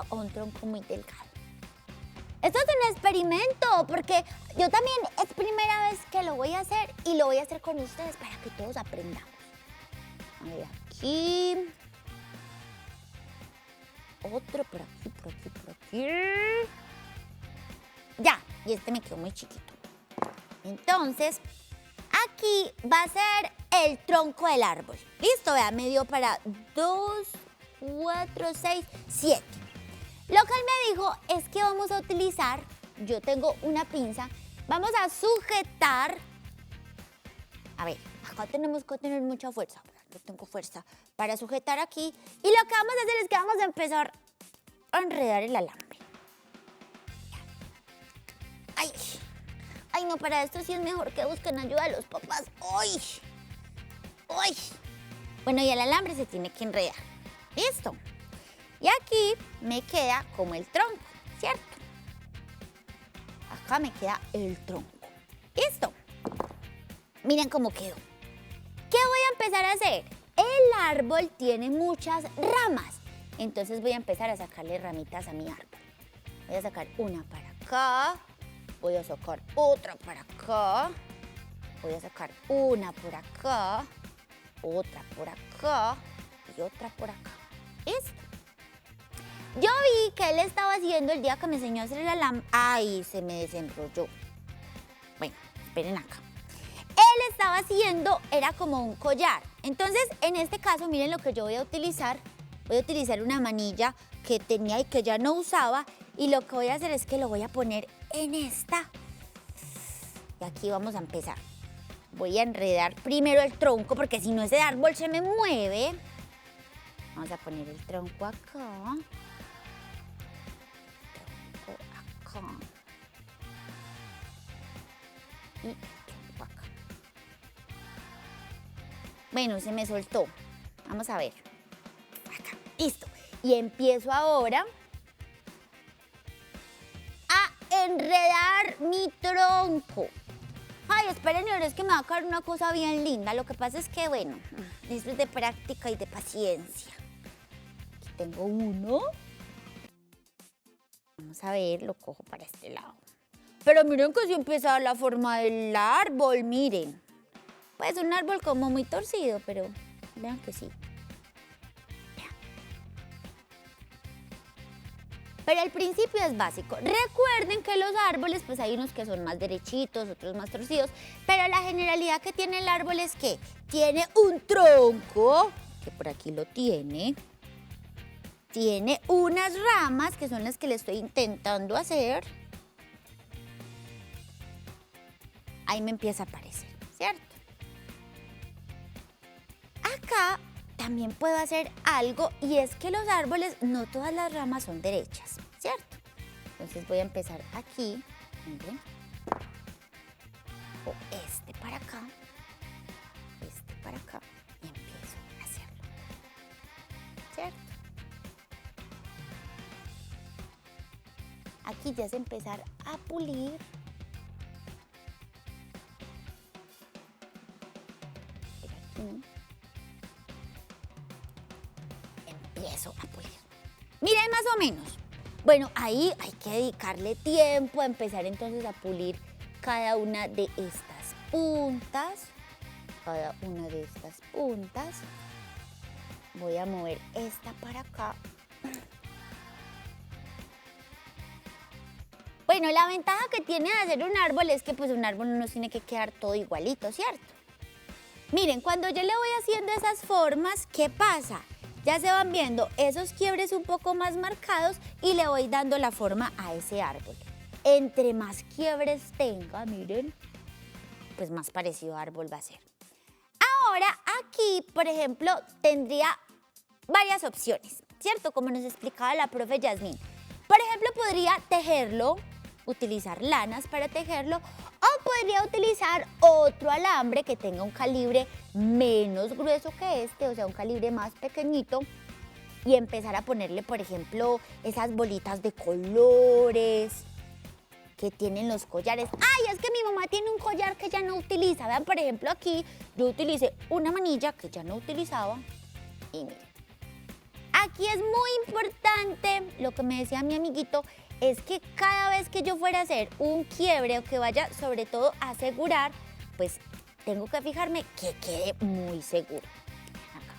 o un tronco muy delgado. Esto es un experimento porque yo también es primera vez que lo voy a hacer y lo voy a hacer con ustedes para que todos aprendamos. A ver, aquí. Otro por aquí. Ya, y este me quedó muy chiquito. Entonces, aquí va a ser el tronco del árbol. Listo, vean, me dio para 2, 4, 6, 7. Lo que él me dijo es que vamos a utilizar, yo tengo una pinza, vamos a sujetar. A ver, acá tenemos que tener mucha fuerza. Yo tengo fuerza para sujetar aquí. Y lo que vamos a hacer es que vamos a empezar a enredar el alambre. Ay, no, para esto sí es mejor que busquen ayuda a los papás. ¡Ay! Bueno, y el alambre se tiene que enredar. Listo. Y aquí me queda como el tronco, ¿cierto? Acá me queda el tronco. Listo. Miren cómo quedó. ¿Qué voy a empezar a hacer? El árbol tiene muchas ramas. Entonces voy a empezar a sacarle ramitas a mi árbol. Voy a sacar una para acá. Voy a sacar otra para acá. Voy a sacar una por acá. Otra por acá. Y otra por acá. ¿Listo? Yo vi que él estaba haciendo el día que me enseñó a hacer el alambre. ¡Ay! Se me desenrolló. Bueno, esperen acá. Él estaba haciendo, era como un collar. Entonces, en este caso, miren lo que yo voy a utilizar. Voy a utilizar una manilla que tenía y que ya no usaba. Y lo que voy a hacer es que lo voy a poner en esta. Y aquí vamos a empezar. Voy a enredar primero el tronco, porque si no ese árbol se me mueve. Vamos a poner el tronco acá. Acá. Y el tronco acá. Bueno, se me soltó. Vamos a ver. Acá. Listo. Y empiezo ahora a enredar mi tronco. Ay, esperen, es que me va a caer una cosa bien linda. Lo que pasa es que, bueno, esto es de práctica y de paciencia. Aquí tengo uno. Vamos a ver, lo cojo para este lado. Pero miren que sí empieza a dar la forma del árbol, miren. Pues un árbol como muy torcido, pero vean que sí. Pero el principio es básico. Recuerden que los árboles, pues hay unos que son más derechitos, otros más torcidos, pero la generalidad que tiene el árbol es que tiene un tronco, que por aquí lo tiene, tiene unas ramas que son las que le estoy intentando hacer. Ahí me empieza a aparecer, ¿cierto? Acá también puedo hacer algo y es que los árboles, no todas las ramas son derechas, ¿cierto? Entonces voy a empezar aquí, miren. O este para acá y empiezo a hacerlo, ¿cierto? Aquí ya es empezar a pulir. Aquí. Empiezo a pulir. Miren más o menos. Bueno, ahí hay que dedicarle tiempo a empezar entonces a pulir cada una de estas puntas. Voy a mover esta para acá. Bueno, la ventaja que tiene de hacer un árbol es que pues un árbol no nos tiene que quedar todo igualito, ¿cierto? Miren, cuando yo le voy haciendo esas formas, ¿qué pasa? Ya se van viendo esos quiebres un poco más marcados y le voy dando la forma a ese árbol. Entre más quiebres tenga, miren, pues más parecido a árbol va a ser. Ahora aquí, por ejemplo, tendría varias opciones, ¿cierto? Como nos explicaba la profe Yasmín. Por ejemplo, podría tejerlo, utilizar lanas para tejerlo, o podría utilizar otro alambre que tenga un calibre menos grueso que este, o sea, un calibre más pequeñito, y empezar a ponerle, por ejemplo, esas bolitas de colores que tienen los collares. ¡Ay, es que mi mamá tiene un collar que ya no utiliza! Vean, por ejemplo, aquí yo utilicé una manilla que ya no utilizaba y miren. Aquí es muy importante, lo que me decía mi amiguito, es que cada vez que yo fuera a hacer un quiebre o que vaya sobre todo a asegurar, pues tengo que fijarme que quede muy seguro. Acá.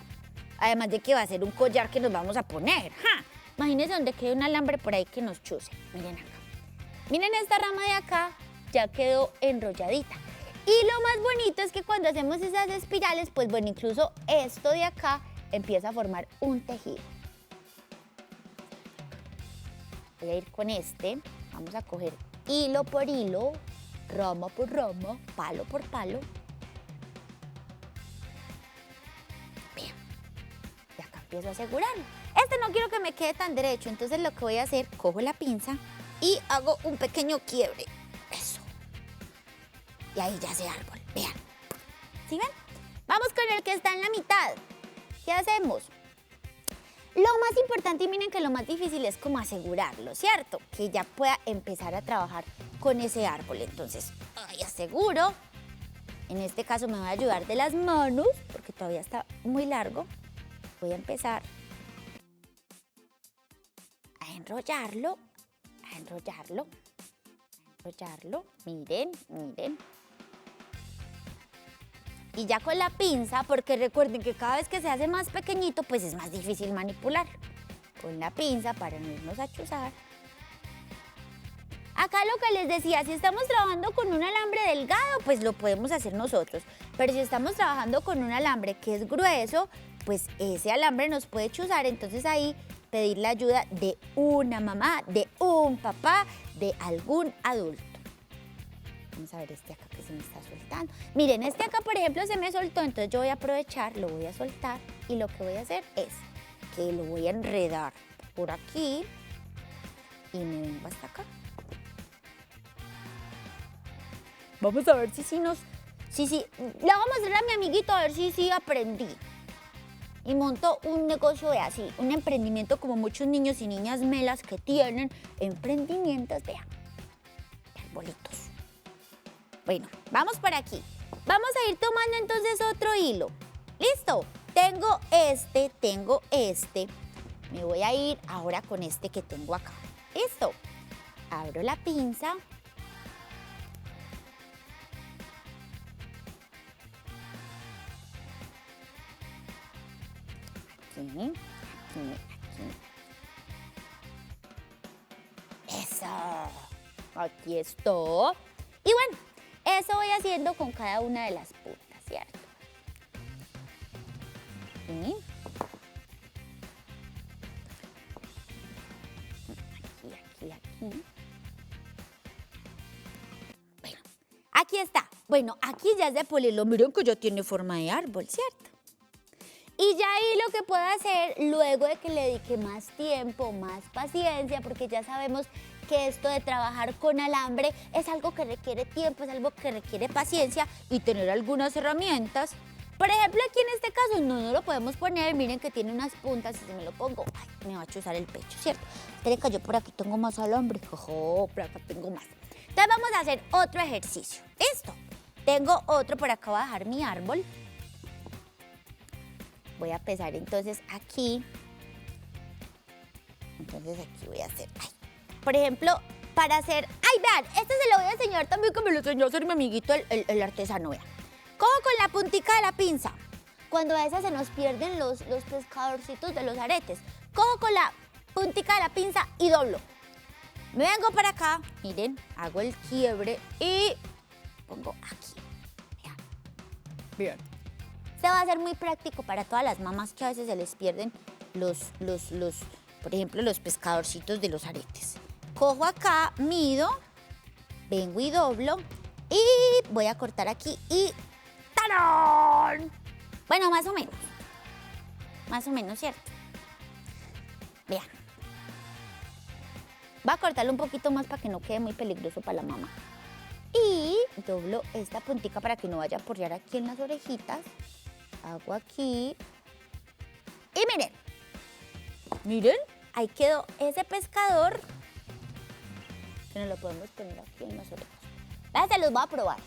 Además de que va a ser un collar que nos vamos a poner. ¡Ja! Imagínense donde quede un alambre por ahí que nos chuse. Miren acá. Miren esta rama de acá, ya quedó enrolladita. Y lo más bonito es que cuando hacemos esas espirales, pues bueno, incluso esto de acá empieza a formar un tejido. Voy a ir con este, vamos a coger hilo por hilo, rama por rama, palo por palo. Bien, y acá empiezo a asegurarlo. Este no quiero que me quede tan derecho, entonces lo que voy a hacer, cojo la pinza y hago un pequeño quiebre. Eso. Y ahí ya hace árbol, vean. ¿Sí ven? Vamos con el que está en la mitad. ¿Qué hacemos? Lo más importante, y miren que lo más difícil es como asegurarlo, ¿cierto? Que ya pueda empezar a trabajar con ese árbol. Entonces, ahí aseguro. En este caso me voy a ayudar de las manos, porque todavía está muy largo. Voy a empezar a enrollarlo, miren, miren. Y ya con la pinza, porque recuerden que cada vez que se hace más pequeñito, pues es más difícil manipular. Con la pinza para no irnos a chuzar. Acá lo que les decía, si estamos trabajando con un alambre delgado, pues lo podemos hacer nosotros. Pero si estamos trabajando con un alambre que es grueso, pues ese alambre nos puede chuzar. Entonces ahí pedir la ayuda de una mamá, de un papá, de algún adulto. Vamos a ver este acá que se me está soltando. Miren, este acá, por ejemplo, se me soltó, entonces yo voy a aprovechar, lo voy a soltar y lo que voy a hacer es que lo voy a enredar por aquí y me vengo hasta acá. Vamos a ver si le voy a mostrar a mi amiguito a ver si aprendí. Y monto un negocio de así, un emprendimiento como muchos niños y niñas melas que tienen emprendimientos, vean, de arbolitos. Bueno, vamos por aquí. Vamos a ir tomando entonces otro hilo. ¿Listo? Tengo este. Me voy a ir ahora con este que tengo acá. ¿Listo? Abro la pinza. Aquí. Eso. Aquí está. Y bueno, eso voy haciendo con cada una de las puntas, ¿cierto? ¿Sí? Bueno, aquí ya es de polilo, miren que ya tiene forma de árbol, ¿cierto? Y ya ahí lo que puedo hacer, luego de que le dedique más tiempo, más paciencia, porque ya sabemos que esto de trabajar con alambre es algo que requiere tiempo, es algo que requiere paciencia y tener algunas herramientas. Por ejemplo, aquí en este caso no lo podemos poner, miren que tiene unas puntas y si me lo pongo, ay, me va a chuzar el pecho, ¿cierto? Esperen que yo por aquí tengo más alambre, jojo, por acá tengo más. Entonces vamos a hacer otro ejercicio, ¿listo? Tengo otro, por acá voy a dejar mi árbol. Voy a pesar entonces aquí. Entonces aquí voy a hacer, por ejemplo, para hacer, vean, este se lo voy a enseñar también que me lo enseñó a hacer mi amiguito el artesano, vean. Cojo con la puntica de la pinza. Cuando a veces se nos pierden los pescadorcitos de los aretes. Cojo con la puntica de la pinza y doblo. Me vengo para acá, miren, hago el quiebre y pongo aquí. Vean. Bien. Este va a ser muy práctico para todas las mamás que a veces se les pierden por ejemplo, los pescadorcitos de los aretes. Cojo acá, mido, vengo y doblo y voy a cortar aquí y ¡tarán! Bueno, más o menos, ¿cierto? Vean. Voy a cortarlo un poquito más para que no quede muy peligroso para la mamá. Y doblo esta puntica para que no vaya a porrear aquí en las orejitas. Hago aquí. Y miren, ahí quedó ese pescador. Que nos lo podemos poner aquí en las orejas. Se los voy a probar.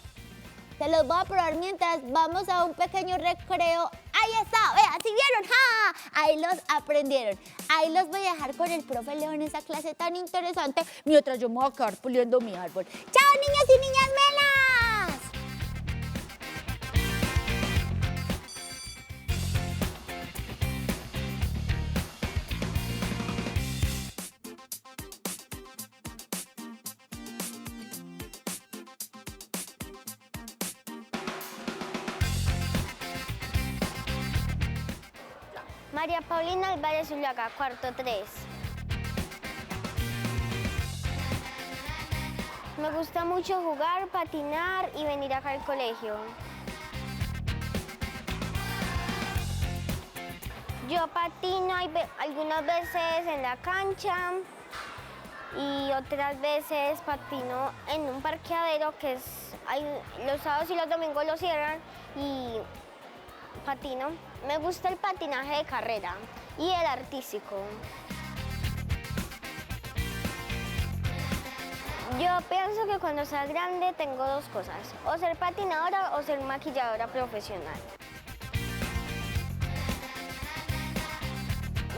Mientras vamos a un pequeño recreo. Ahí está, vean, ¿sí vieron? ¡Ja! Ahí los aprendieron. Ahí los voy a dejar con el profe Leo en esa clase tan interesante mientras yo me voy a quedar puliendo mi árbol. ¡Chao, niños y niñas melas! María Paulina Álvarez Uliaga, cuarto 3. Me gusta mucho jugar, patinar y venir acá al colegio. Yo patino algunas veces en la cancha y otras veces patino en un parqueadero que los sábados y los domingos lo cierran y patino. Me gusta el patinaje de carrera y el artístico. Yo pienso que cuando sea grande tengo dos cosas, o ser patinadora o ser maquilladora profesional.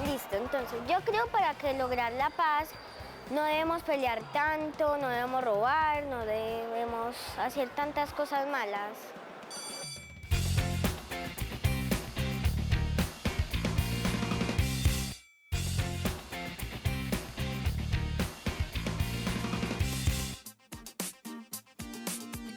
Listo, entonces yo creo para que lograr la paz no debemos pelear tanto, no debemos robar, no debemos hacer tantas cosas malas.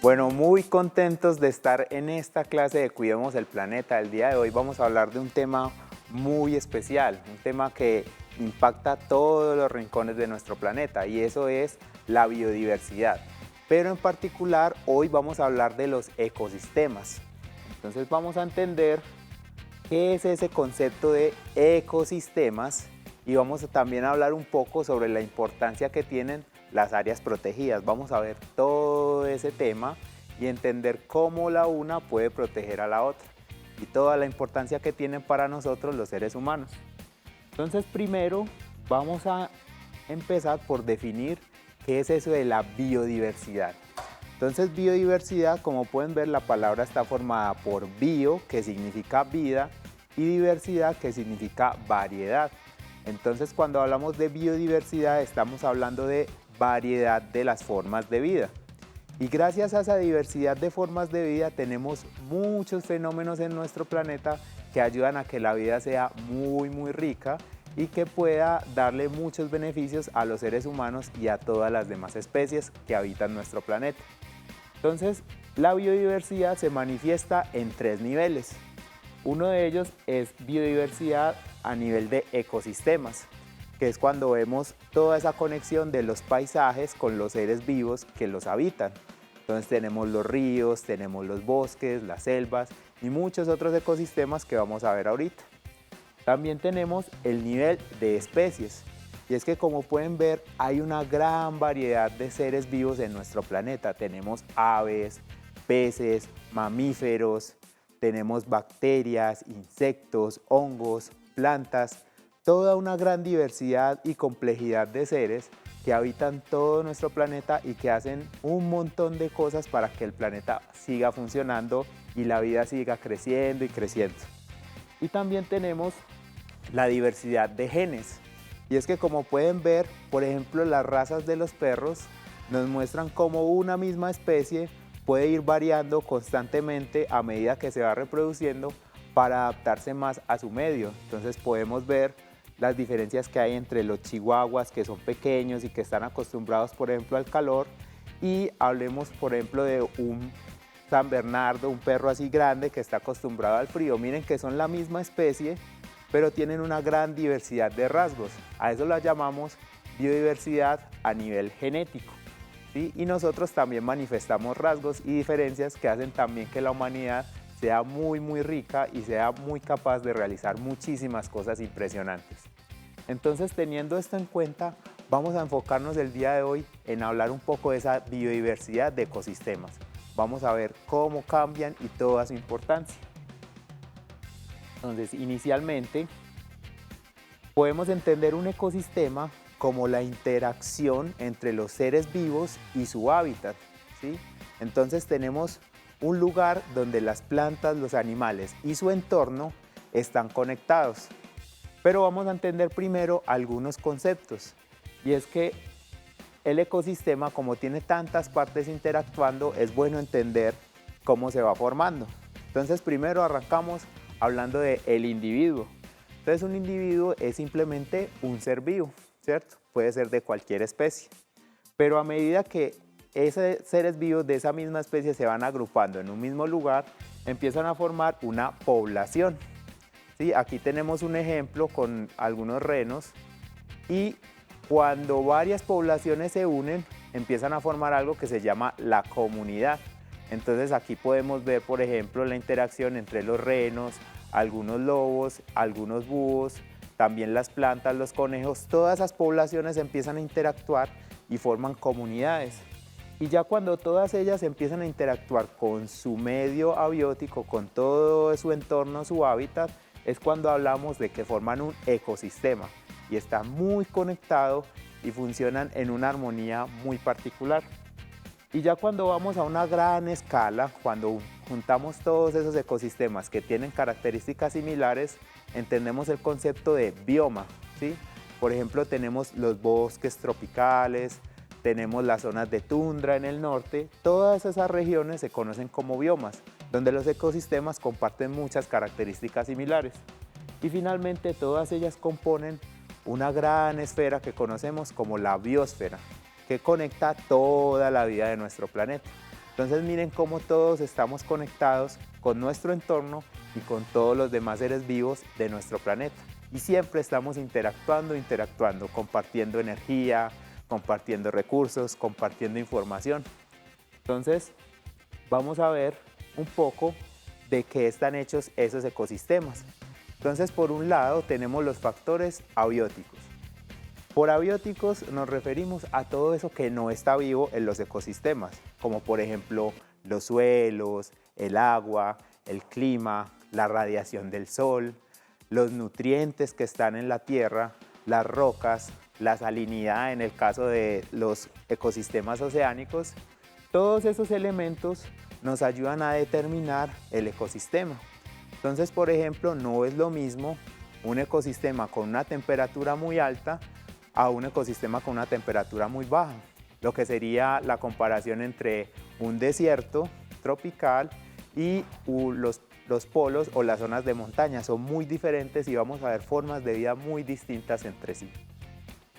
Bueno, muy contentos de estar en esta clase de Cuidemos el Planeta. El día de hoy vamos a hablar de un tema muy especial, un tema que impacta todos los rincones de nuestro planeta y eso es la biodiversidad. Pero en particular hoy vamos a hablar de los ecosistemas. Entonces vamos a entender qué es ese concepto de ecosistemas y vamos a también hablar un poco sobre la importancia que tienen las áreas protegidas. Vamos a ver todo ese tema y entender cómo la una puede proteger a la otra y toda la importancia que tienen para nosotros los seres humanos. Entonces primero vamos a empezar por definir qué es eso de la biodiversidad. Entonces biodiversidad, como pueden ver, la palabra está formada por bio, que significa vida, y diversidad, que significa variedad. Entonces cuando hablamos de biodiversidad estamos hablando de variedad de las formas de vida. Y gracias a esa diversidad de formas de vida tenemos muchos fenómenos en nuestro planeta que ayudan a que la vida sea muy rica y que pueda darle muchos beneficios a los seres humanos y a todas las demás especies que habitan nuestro planeta. Entonces, la biodiversidad se manifiesta en 3 niveles. Uno de ellos es biodiversidad a nivel de ecosistemas, que es cuando vemos toda esa conexión de los paisajes con los seres vivos que los habitan. Entonces tenemos los ríos, tenemos los bosques, las selvas y muchos otros ecosistemas que vamos a ver ahorita. También tenemos el nivel de especies. Y es que como pueden ver, hay una gran variedad de seres vivos en nuestro planeta. Tenemos aves, peces, mamíferos, tenemos bacterias, insectos, hongos, plantas, toda una gran diversidad y complejidad de seres que habitan todo nuestro planeta y que hacen un montón de cosas para que el planeta siga funcionando y la vida siga creciendo y creciendo. Y también tenemos la diversidad de genes. Y es que como pueden ver, por ejemplo, las razas de los perros nos muestran cómo una misma especie puede ir variando constantemente a medida que se va reproduciendo para adaptarse más a su medio. Entonces podemos ver las diferencias que hay entre los chihuahuas, que son pequeños y que están acostumbrados, por ejemplo, al calor, y hablemos, por ejemplo, de un San Bernardo, un perro así grande que está acostumbrado al frío. Miren que son la misma especie, pero tienen una gran diversidad de rasgos. A eso la llamamos biodiversidad a nivel genético, ¿sí? Y nosotros también manifestamos rasgos y diferencias que hacen también que la humanidad sea muy rica y sea muy capaz de realizar muchísimas cosas impresionantes. Entonces, teniendo esto en cuenta, vamos a enfocarnos el día de hoy en hablar un poco de esa biodiversidad de ecosistemas. Vamos a ver cómo cambian y toda su importancia. Entonces, inicialmente, podemos entender un ecosistema como la interacción entre los seres vivos y su hábitat, ¿sí? Entonces, tenemos un lugar donde las plantas, los animales y su entorno están conectados. Pero vamos a entender primero algunos conceptos. Y es que el ecosistema, como tiene tantas partes interactuando, es bueno entender cómo se va formando. Entonces, primero arrancamos hablando del individuo. Entonces, un individuo es simplemente un ser vivo, ¿cierto? Puede ser de cualquier especie. Pero a medida que esos seres vivos de esa misma especie se van agrupando en un mismo lugar, empiezan a formar una población. ¿Sí? Aquí tenemos un ejemplo con algunos renos y cuando varias poblaciones se unen, empiezan a formar algo que se llama la comunidad. Entonces aquí podemos ver, por ejemplo, la interacción entre los renos, algunos lobos, algunos búhos, también las plantas, los conejos. Todas esas poblaciones empiezan a interactuar y forman comunidades. Y ya cuando todas ellas empiezan a interactuar con su medio abiótico, con todo su entorno, su hábitat, es cuando hablamos de que forman un ecosistema y está muy conectado y funcionan en una armonía muy particular. Y ya cuando vamos a una gran escala, cuando juntamos todos esos ecosistemas que tienen características similares, entendemos el concepto de bioma, ¿sí? Por ejemplo, tenemos los bosques tropicales, tenemos las zonas de tundra en el norte. Todas esas regiones se conocen como biomas, donde los ecosistemas comparten muchas características similares. Y finalmente todas ellas componen una gran esfera que conocemos como la biosfera, que conecta toda la vida de nuestro planeta. Entonces miren cómo todos estamos conectados con nuestro entorno y con todos los demás seres vivos de nuestro planeta. Y siempre estamos interactuando, compartiendo energía, compartiendo recursos, compartiendo información. Entonces, vamos a ver un poco de qué están hechos esos ecosistemas. Entonces, por un lado, tenemos los factores abióticos. Por abióticos nos referimos a todo eso que no está vivo en los ecosistemas, como por ejemplo los suelos, el agua, el clima, la radiación del sol, los nutrientes que están en la tierra, las rocas, la salinidad en el caso de los ecosistemas oceánicos. Todos esos elementos nos ayudan a determinar el ecosistema. Entonces, por ejemplo, no es lo mismo un ecosistema con una temperatura muy alta a un ecosistema con una temperatura muy baja, lo que sería la comparación entre un desierto tropical y los polos o las zonas de montaña. Son muy diferentes y vamos a ver formas de vida muy distintas entre sí.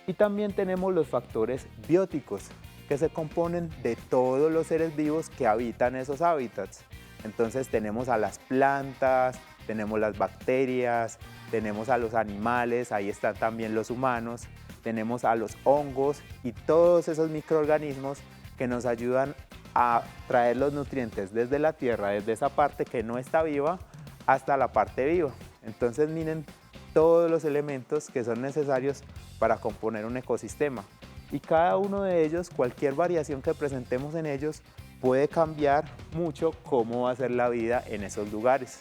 Y también tenemos los factores bióticos, que se componen de todos los seres vivos que habitan esos hábitats. Entonces tenemos a las plantas, tenemos las bacterias, tenemos a los animales, ahí están también los humanos, tenemos a los hongos y todos esos microorganismos que nos ayudan a traer los nutrientes desde la tierra, desde esa parte que no está viva, hasta la parte viva. Entonces miren todos los elementos que son necesarios para componer un ecosistema. Y cada uno de ellos, cualquier variación que presentemos en ellos, puede cambiar mucho cómo va a ser la vida en esos lugares.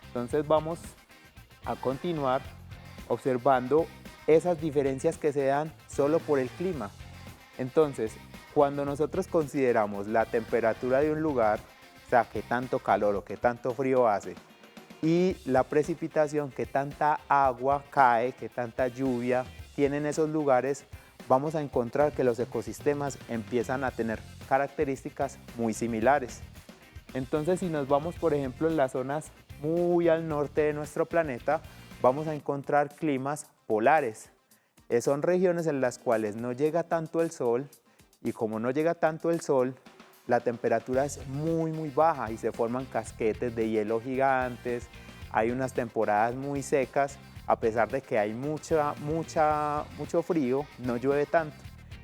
Entonces vamos a continuar observando esas diferencias que se dan solo por el clima. Entonces, cuando nosotros consideramos la temperatura de un lugar, o sea, qué tanto calor o qué tanto frío hace, y la precipitación, qué tanta agua cae, qué tanta lluvia tienen esos lugares, vamos a encontrar que los ecosistemas empiezan a tener características muy similares. Entonces, si nos vamos, por ejemplo, en las zonas muy al norte de nuestro planeta, vamos a encontrar climas polares. Son regiones en las cuales no llega tanto el sol, y como no llega tanto el sol, la temperatura es muy baja y se forman casquetes de hielo gigantes. Hay unas temporadas muy secas, a pesar de que hay mucho frío, no llueve tanto.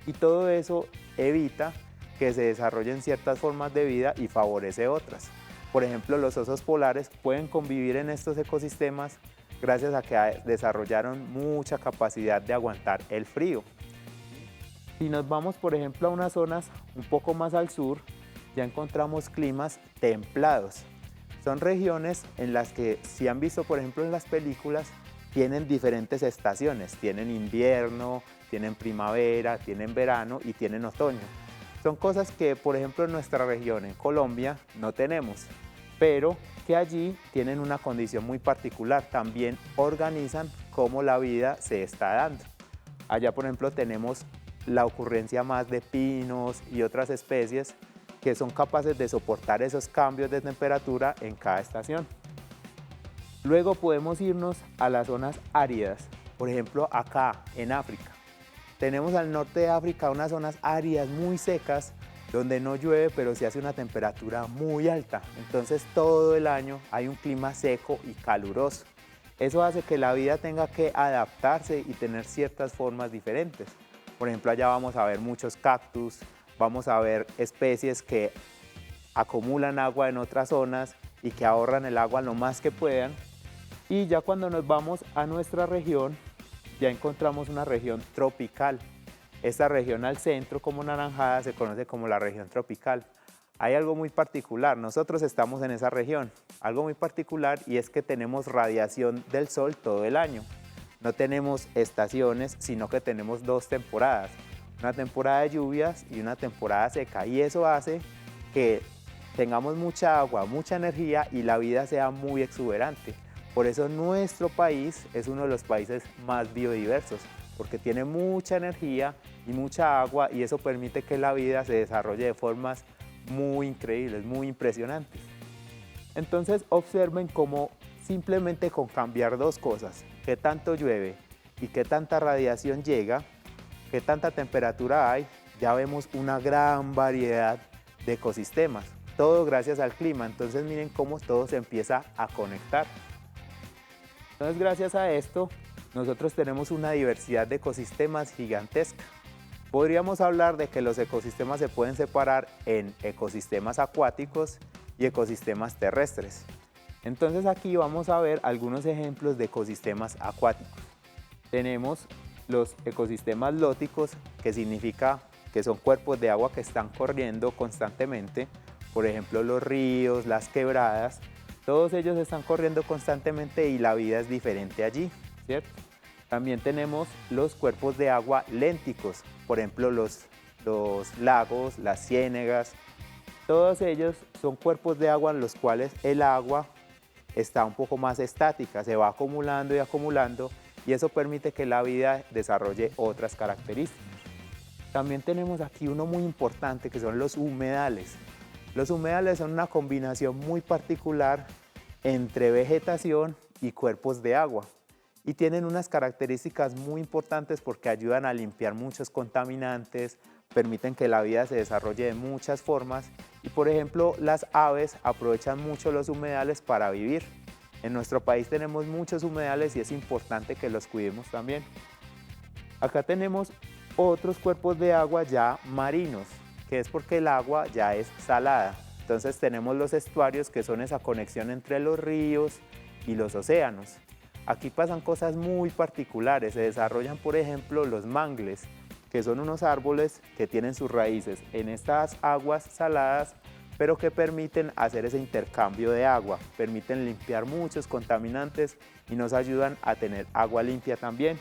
Y todo eso evita que se desarrollen ciertas formas de vida y favorece otras. Por ejemplo, los osos polares pueden convivir en estos ecosistemas gracias a que desarrollaron mucha capacidad de aguantar el frío. Si nos vamos, por ejemplo, a unas zonas un poco más al sur, ya encontramos climas templados. Son regiones en las que, si han visto, por ejemplo, en las películas, tienen diferentes estaciones. Tienen invierno, tienen primavera, tienen verano y tienen otoño. Son cosas que, por ejemplo, en nuestra región, en Colombia, no tenemos, pero que allí tienen una condición muy particular. También organizan cómo la vida se está dando. Allá, por ejemplo, tenemos la ocurrencia más de pinos y otras especies que son capaces de soportar esos cambios de temperatura en cada estación. Luego podemos irnos a las zonas áridas, por ejemplo acá en África. Tenemos al norte de África unas zonas áridas muy secas donde no llueve, pero se hace una temperatura muy alta. Entonces todo el año hay un clima seco y caluroso. Eso hace que la vida tenga que adaptarse y tener ciertas formas diferentes. Por ejemplo, allá vamos a ver muchos cactus, vamos a ver especies que acumulan agua en otras zonas y que ahorran el agua lo más que puedan. Y ya cuando nos vamos a nuestra región, ya encontramos una región tropical. Esta región al centro, como naranjada, se conoce como la región tropical. Hay algo muy particular, nosotros estamos en esa región, algo muy particular, y es que tenemos radiación del sol todo el año. No tenemos estaciones, sino que tenemos dos temporadas, una temporada de lluvias y una temporada seca, y eso hace que tengamos mucha agua, mucha energía y la vida sea muy exuberante. Por eso nuestro país es uno de los países más biodiversos, porque tiene mucha energía y mucha agua, y eso permite que la vida se desarrolle de formas muy increíbles, muy impresionantes. Entonces observen cómo simplemente con cambiar dos cosas, qué tanto llueve y qué tanta radiación llega, qué tanta temperatura hay, ya vemos una gran variedad de ecosistemas, todo gracias al clima. Entonces miren cómo todo se empieza a conectar. Entonces gracias a esto nosotros tenemos una diversidad de ecosistemas gigantesca. Podríamos hablar de que los ecosistemas se pueden separar en ecosistemas acuáticos y ecosistemas terrestres. Entonces aquí vamos a ver algunos ejemplos de ecosistemas acuáticos. Tenemos los ecosistemas lóticos, que significa que son cuerpos de agua que están corriendo constantemente. Por ejemplo, los ríos, las quebradas, todos ellos están corriendo constantemente y la vida es diferente allí, ¿cierto? También tenemos los cuerpos de agua lénticos, por ejemplo los lagos, las ciénegas. Todos ellos son cuerpos de agua en los cuales el agua está un poco más estática, se va acumulando y acumulando, y eso permite que la vida desarrolle otras características. También tenemos aquí uno muy importante, que son los humedales. Los humedales son una combinación muy particular entre vegetación y cuerpos de agua, y tienen unas características muy importantes porque ayudan a limpiar muchos contaminantes, permiten que la vida se desarrolle de muchas formas, y por ejemplo las aves aprovechan mucho los humedales para vivir. En nuestro país tenemos muchos humedales y es importante que los cuidemos también. Acá tenemos otros cuerpos de agua ya marinos, que es porque el agua ya es salada. Entonces tenemos los estuarios, que son esa conexión entre los ríos y los océanos. Aquí pasan cosas muy particulares, se desarrollan por ejemplo los mangles, que son unos árboles que tienen sus raíces en estas aguas saladas, pero que permiten hacer ese intercambio de agua, permiten limpiar muchos contaminantes y nos ayudan a tener agua limpia también.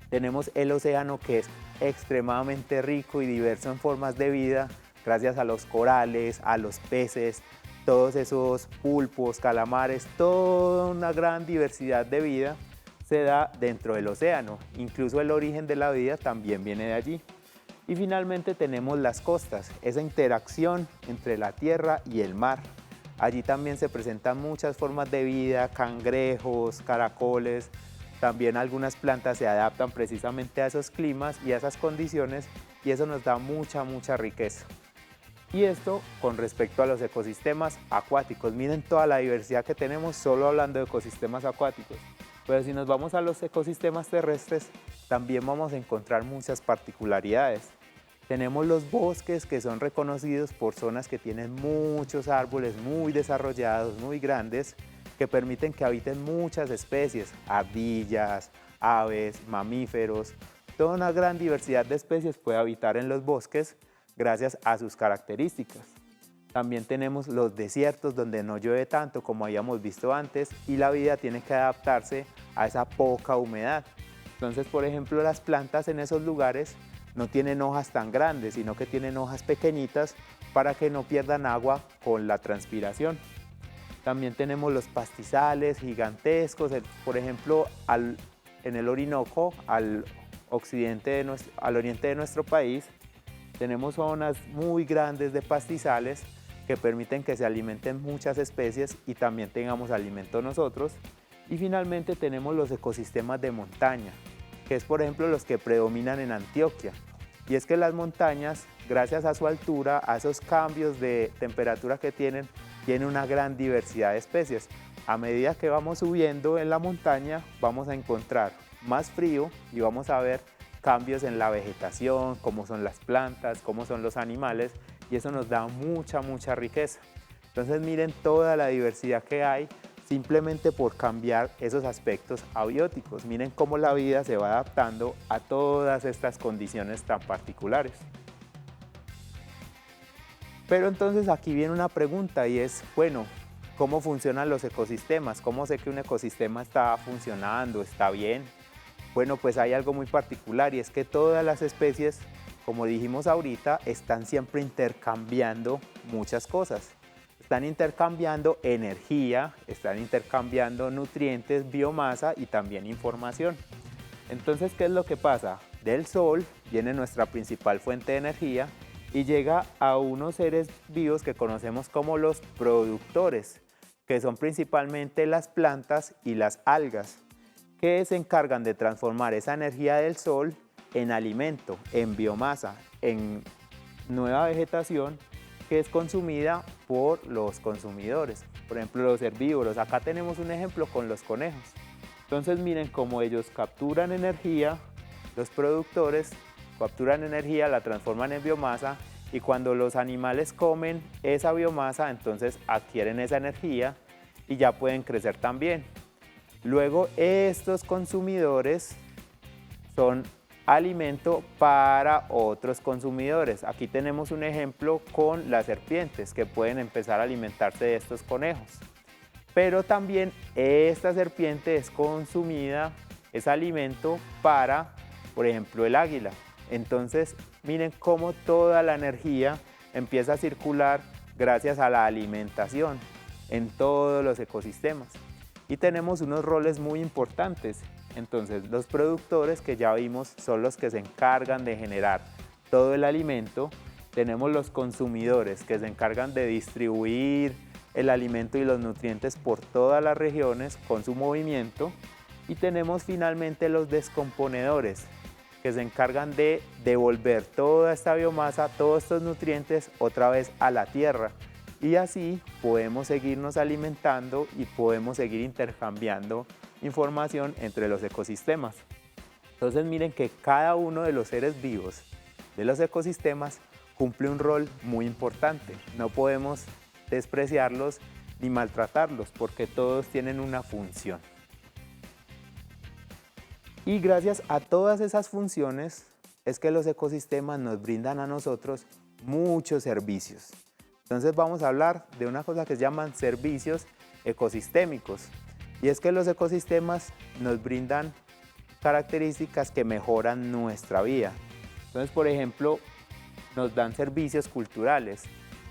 Tenemos el océano, que es extremadamente rico y diverso en formas de vida, gracias a los corales, a los peces, todos esos pulpos, calamares, toda una gran diversidad de vida se da dentro del océano. Incluso el origen de la vida también viene de allí. Y finalmente tenemos las costas, esa interacción entre la tierra y el mar. Allí también se presentan muchas formas de vida, cangrejos, caracoles. También algunas plantas se adaptan precisamente a esos climas y a esas condiciones, y eso nos da mucha riqueza. Y esto con respecto a los ecosistemas acuáticos. Miren toda la diversidad que tenemos solo hablando de ecosistemas acuáticos. Pero si nos vamos a los ecosistemas terrestres, también vamos a encontrar muchas particularidades. Tenemos los bosques, que son reconocidos por zonas que tienen muchos árboles muy desarrollados, muy grandes, que permiten que habiten muchas especies, ardillas, aves, mamíferos. Toda una gran diversidad de especies puede habitar en los bosques gracias a sus características. También tenemos los desiertos, donde no llueve tanto como habíamos visto antes y la vida tiene que adaptarse a esa poca humedad. Entonces, por ejemplo, las plantas en esos lugares no tienen hojas tan grandes, sino que tienen hojas pequeñitas para que no pierdan agua con la transpiración. También tenemos los pastizales gigantescos, por ejemplo, en el Orinoco, al oriente de nuestro país, tenemos zonas muy grandes de pastizales que permiten que se alimenten muchas especies y también tengamos alimento nosotros. Y finalmente tenemos los ecosistemas de montaña, que es por ejemplo los que predominan en Antioquia. Y es que las montañas, gracias a su altura, a esos cambios de temperatura que tienen una gran diversidad de especies. A medida que vamos subiendo en la montaña, vamos a encontrar más frío y vamos a ver cambios en la vegetación, cómo son las plantas, cómo son los animales, y eso nos da mucha riqueza. Entonces miren toda la diversidad que hay simplemente por cambiar esos aspectos abióticos. Miren cómo la vida se va adaptando a todas estas condiciones tan particulares. Pero entonces aquí viene una pregunta y es, bueno, ¿cómo funcionan los ecosistemas? ¿Cómo sé que un ecosistema está funcionando, está bien? Bueno, pues hay algo muy particular y es que todas las especies, como dijimos ahorita, están siempre intercambiando muchas cosas. Están intercambiando energía, están intercambiando nutrientes, biomasa y también información. Entonces, ¿qué es lo que pasa? Del sol viene nuestra principal fuente de energía y llega a unos seres vivos que conocemos como los productores, que son principalmente las plantas y las algas, que se encargan de transformar esa energía del sol en alimento, en biomasa, en nueva vegetación que es consumida por los consumidores, por ejemplo los herbívoros. Acá tenemos un ejemplo con los conejos. Entonces miren cómo ellos capturan energía, los productores capturan energía, la transforman en biomasa y cuando los animales comen esa biomasa, entonces adquieren esa energía y ya pueden crecer también. Luego estos consumidores son alimento para otros consumidores. Aquí tenemos un ejemplo con las serpientes que pueden empezar a alimentarse de estos conejos. Pero también esta serpiente es consumida, es alimento para, por ejemplo, el águila. Entonces miren cómo toda la energía empieza a circular gracias a la alimentación en todos los ecosistemas. Y tenemos unos roles muy importantes. Entonces los productores, que ya vimos, son los que se encargan de generar todo el alimento. Tenemos los consumidores, que se encargan de distribuir el alimento y los nutrientes por todas las regiones con su movimiento. Y tenemos finalmente los descomponedores, que se encargan de devolver toda esta biomasa, todos estos nutrientes otra vez a la tierra. Y así podemos seguirnos alimentando y podemos seguir intercambiando información entre los ecosistemas. Entonces miren que cada uno de los seres vivos de los ecosistemas cumple un rol muy importante. No podemos despreciarlos ni maltratarlos porque todos tienen una función. Y gracias a todas esas funciones es que los ecosistemas nos brindan a nosotros muchos servicios. Entonces vamos a hablar de una cosa que se llaman servicios ecosistémicos. Y es que los ecosistemas nos brindan características que mejoran nuestra vida. Entonces, por ejemplo, nos dan servicios culturales.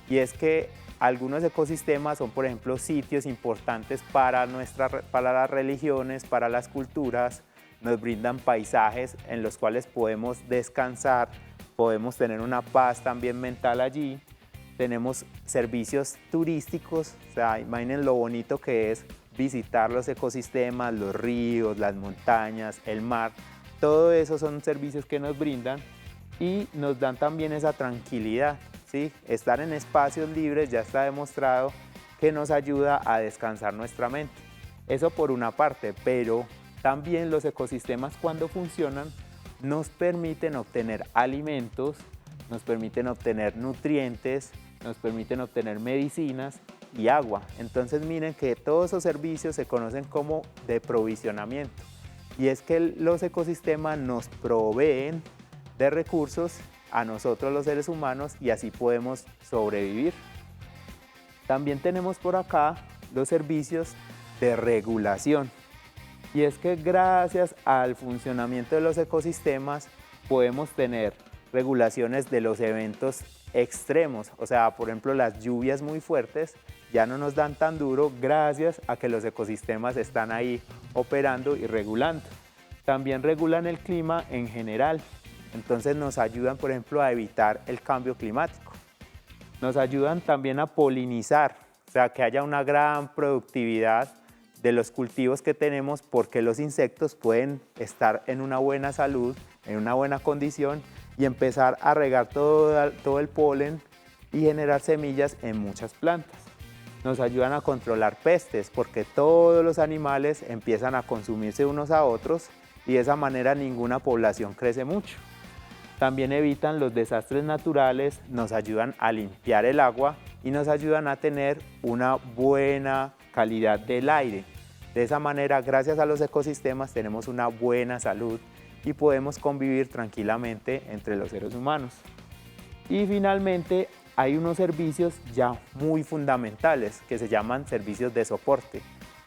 Y es que algunos ecosistemas son, por ejemplo, sitios importantes para las religiones, para las culturas. Nos brindan paisajes en los cuales podemos descansar, podemos tener una paz también mental allí. Tenemos servicios turísticos, o sea, imaginen lo bonito que es visitar los ecosistemas, los ríos, las montañas, el mar. Todo eso son servicios que nos brindan y nos dan también esa tranquilidad, ¿sí? Estar en espacios libres ya está demostrado que nos ayuda a descansar nuestra mente. Eso por una parte, pero también los ecosistemas cuando funcionan nos permiten obtener alimentos, nos permiten obtener nutrientes, nos permiten obtener medicinas y agua. Entonces miren que todos esos servicios se conocen como de provisionamiento. Y es que los ecosistemas nos proveen de recursos a nosotros los seres humanos y así podemos sobrevivir. También tenemos por acá los servicios de regulación. Y es que gracias al funcionamiento de los ecosistemas podemos tener regulaciones de los eventos extremos. O sea, por ejemplo, las lluvias muy fuertes ya no nos dan tan duro gracias a que los ecosistemas están ahí operando y regulando. También regulan el clima en general. Entonces nos ayudan, por ejemplo, a evitar el cambio climático. Nos ayudan también a polinizar, o sea, que haya una gran productividad de los cultivos que tenemos porque los insectos pueden estar en una buena salud, en una buena condición y empezar a regar todo el polen y generar semillas en muchas plantas. Nos ayudan a controlar pestes porque todos los animales empiezan a consumirse unos a otros y de esa manera ninguna población crece mucho. También evitan los desastres naturales, nos ayudan a limpiar el agua y nos ayudan a tener una buena calidad del aire. De esa manera, gracias a los ecosistemas, tenemos una buena salud y podemos convivir tranquilamente entre los seres humanos. Y finalmente, hay unos servicios ya muy fundamentales que se llaman servicios de soporte.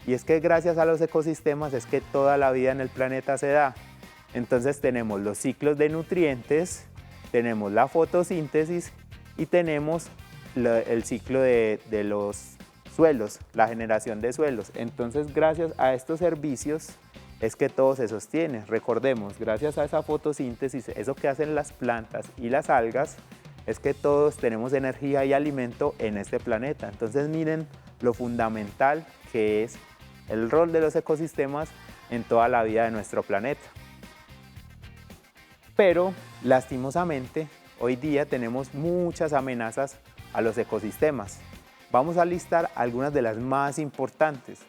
Y es que gracias a los ecosistemas es que toda la vida en el planeta se da. Entonces tenemos los ciclos de nutrientes, tenemos la fotosíntesis y tenemos el ciclo de los suelos, la generación de suelos. Entonces, gracias a estos servicios es que todo se sostiene. Recordemos, gracias a esa fotosíntesis, eso que hacen las plantas y las algas, es que todos tenemos energía y alimento en este planeta. Entonces, miren lo fundamental que es el rol de los ecosistemas en toda la vida de nuestro planeta. Pero, lastimosamente, hoy día tenemos muchas amenazas a los ecosistemas. Vamos a listar algunas de las más importantes.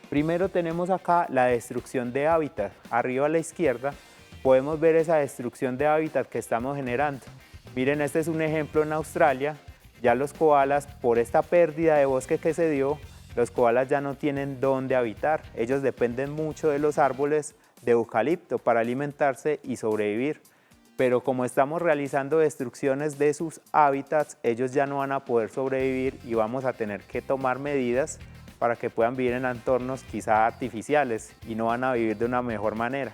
Primero tenemos acá la destrucción de hábitat. Arriba a la izquierda podemos ver esa destrucción de hábitat que estamos generando. Miren, este es un ejemplo en Australia. Ya los koalas, por esta pérdida de bosque que se dio, los koalas ya no tienen dónde habitar. Ellos dependen mucho de los árboles de eucalipto para alimentarse y sobrevivir. Pero como estamos realizando destrucciones de sus hábitats, ellos ya no van a poder sobrevivir y vamos a tener que tomar medidas para que puedan vivir en entornos quizá artificiales y no van a vivir de una mejor manera.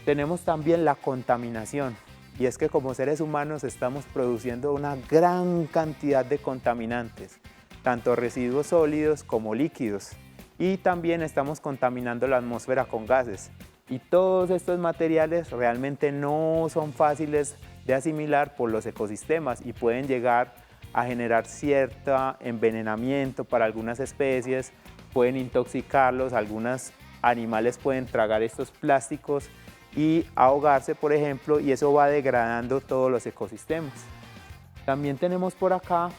Tenemos también la contaminación y es que como seres humanos estamos produciendo una gran cantidad de contaminantes, tanto residuos sólidos como líquidos, y también estamos contaminando la atmósfera con gases. Y todos estos materiales realmente no son fáciles de asimilar por los ecosistemas y pueden llegar a generar cierto envenenamiento para algunas especies, pueden intoxicarlos, algunos animales pueden tragar estos plásticos y ahogarse, por ejemplo, y eso va degradando todos los ecosistemas. También tenemos por acá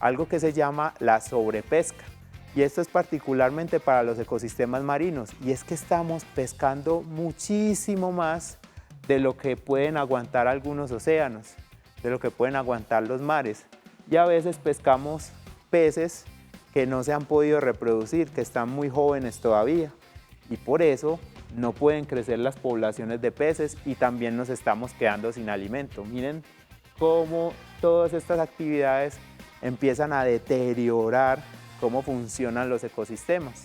algo que se llama la sobrepesca. Y esto es particularmente para los ecosistemas marinos, y es que estamos pescando muchísimo más de lo que pueden aguantar algunos océanos. de lo que pueden aguantar los mares. Y a veces pescamos peces que no se han podido reproducir, que están muy jóvenes todavía. Y por eso no pueden crecer las poblaciones de peces y también nos estamos quedando sin alimento. Miren cómo todas estas actividades empiezan a deteriorar cómo funcionan los ecosistemas.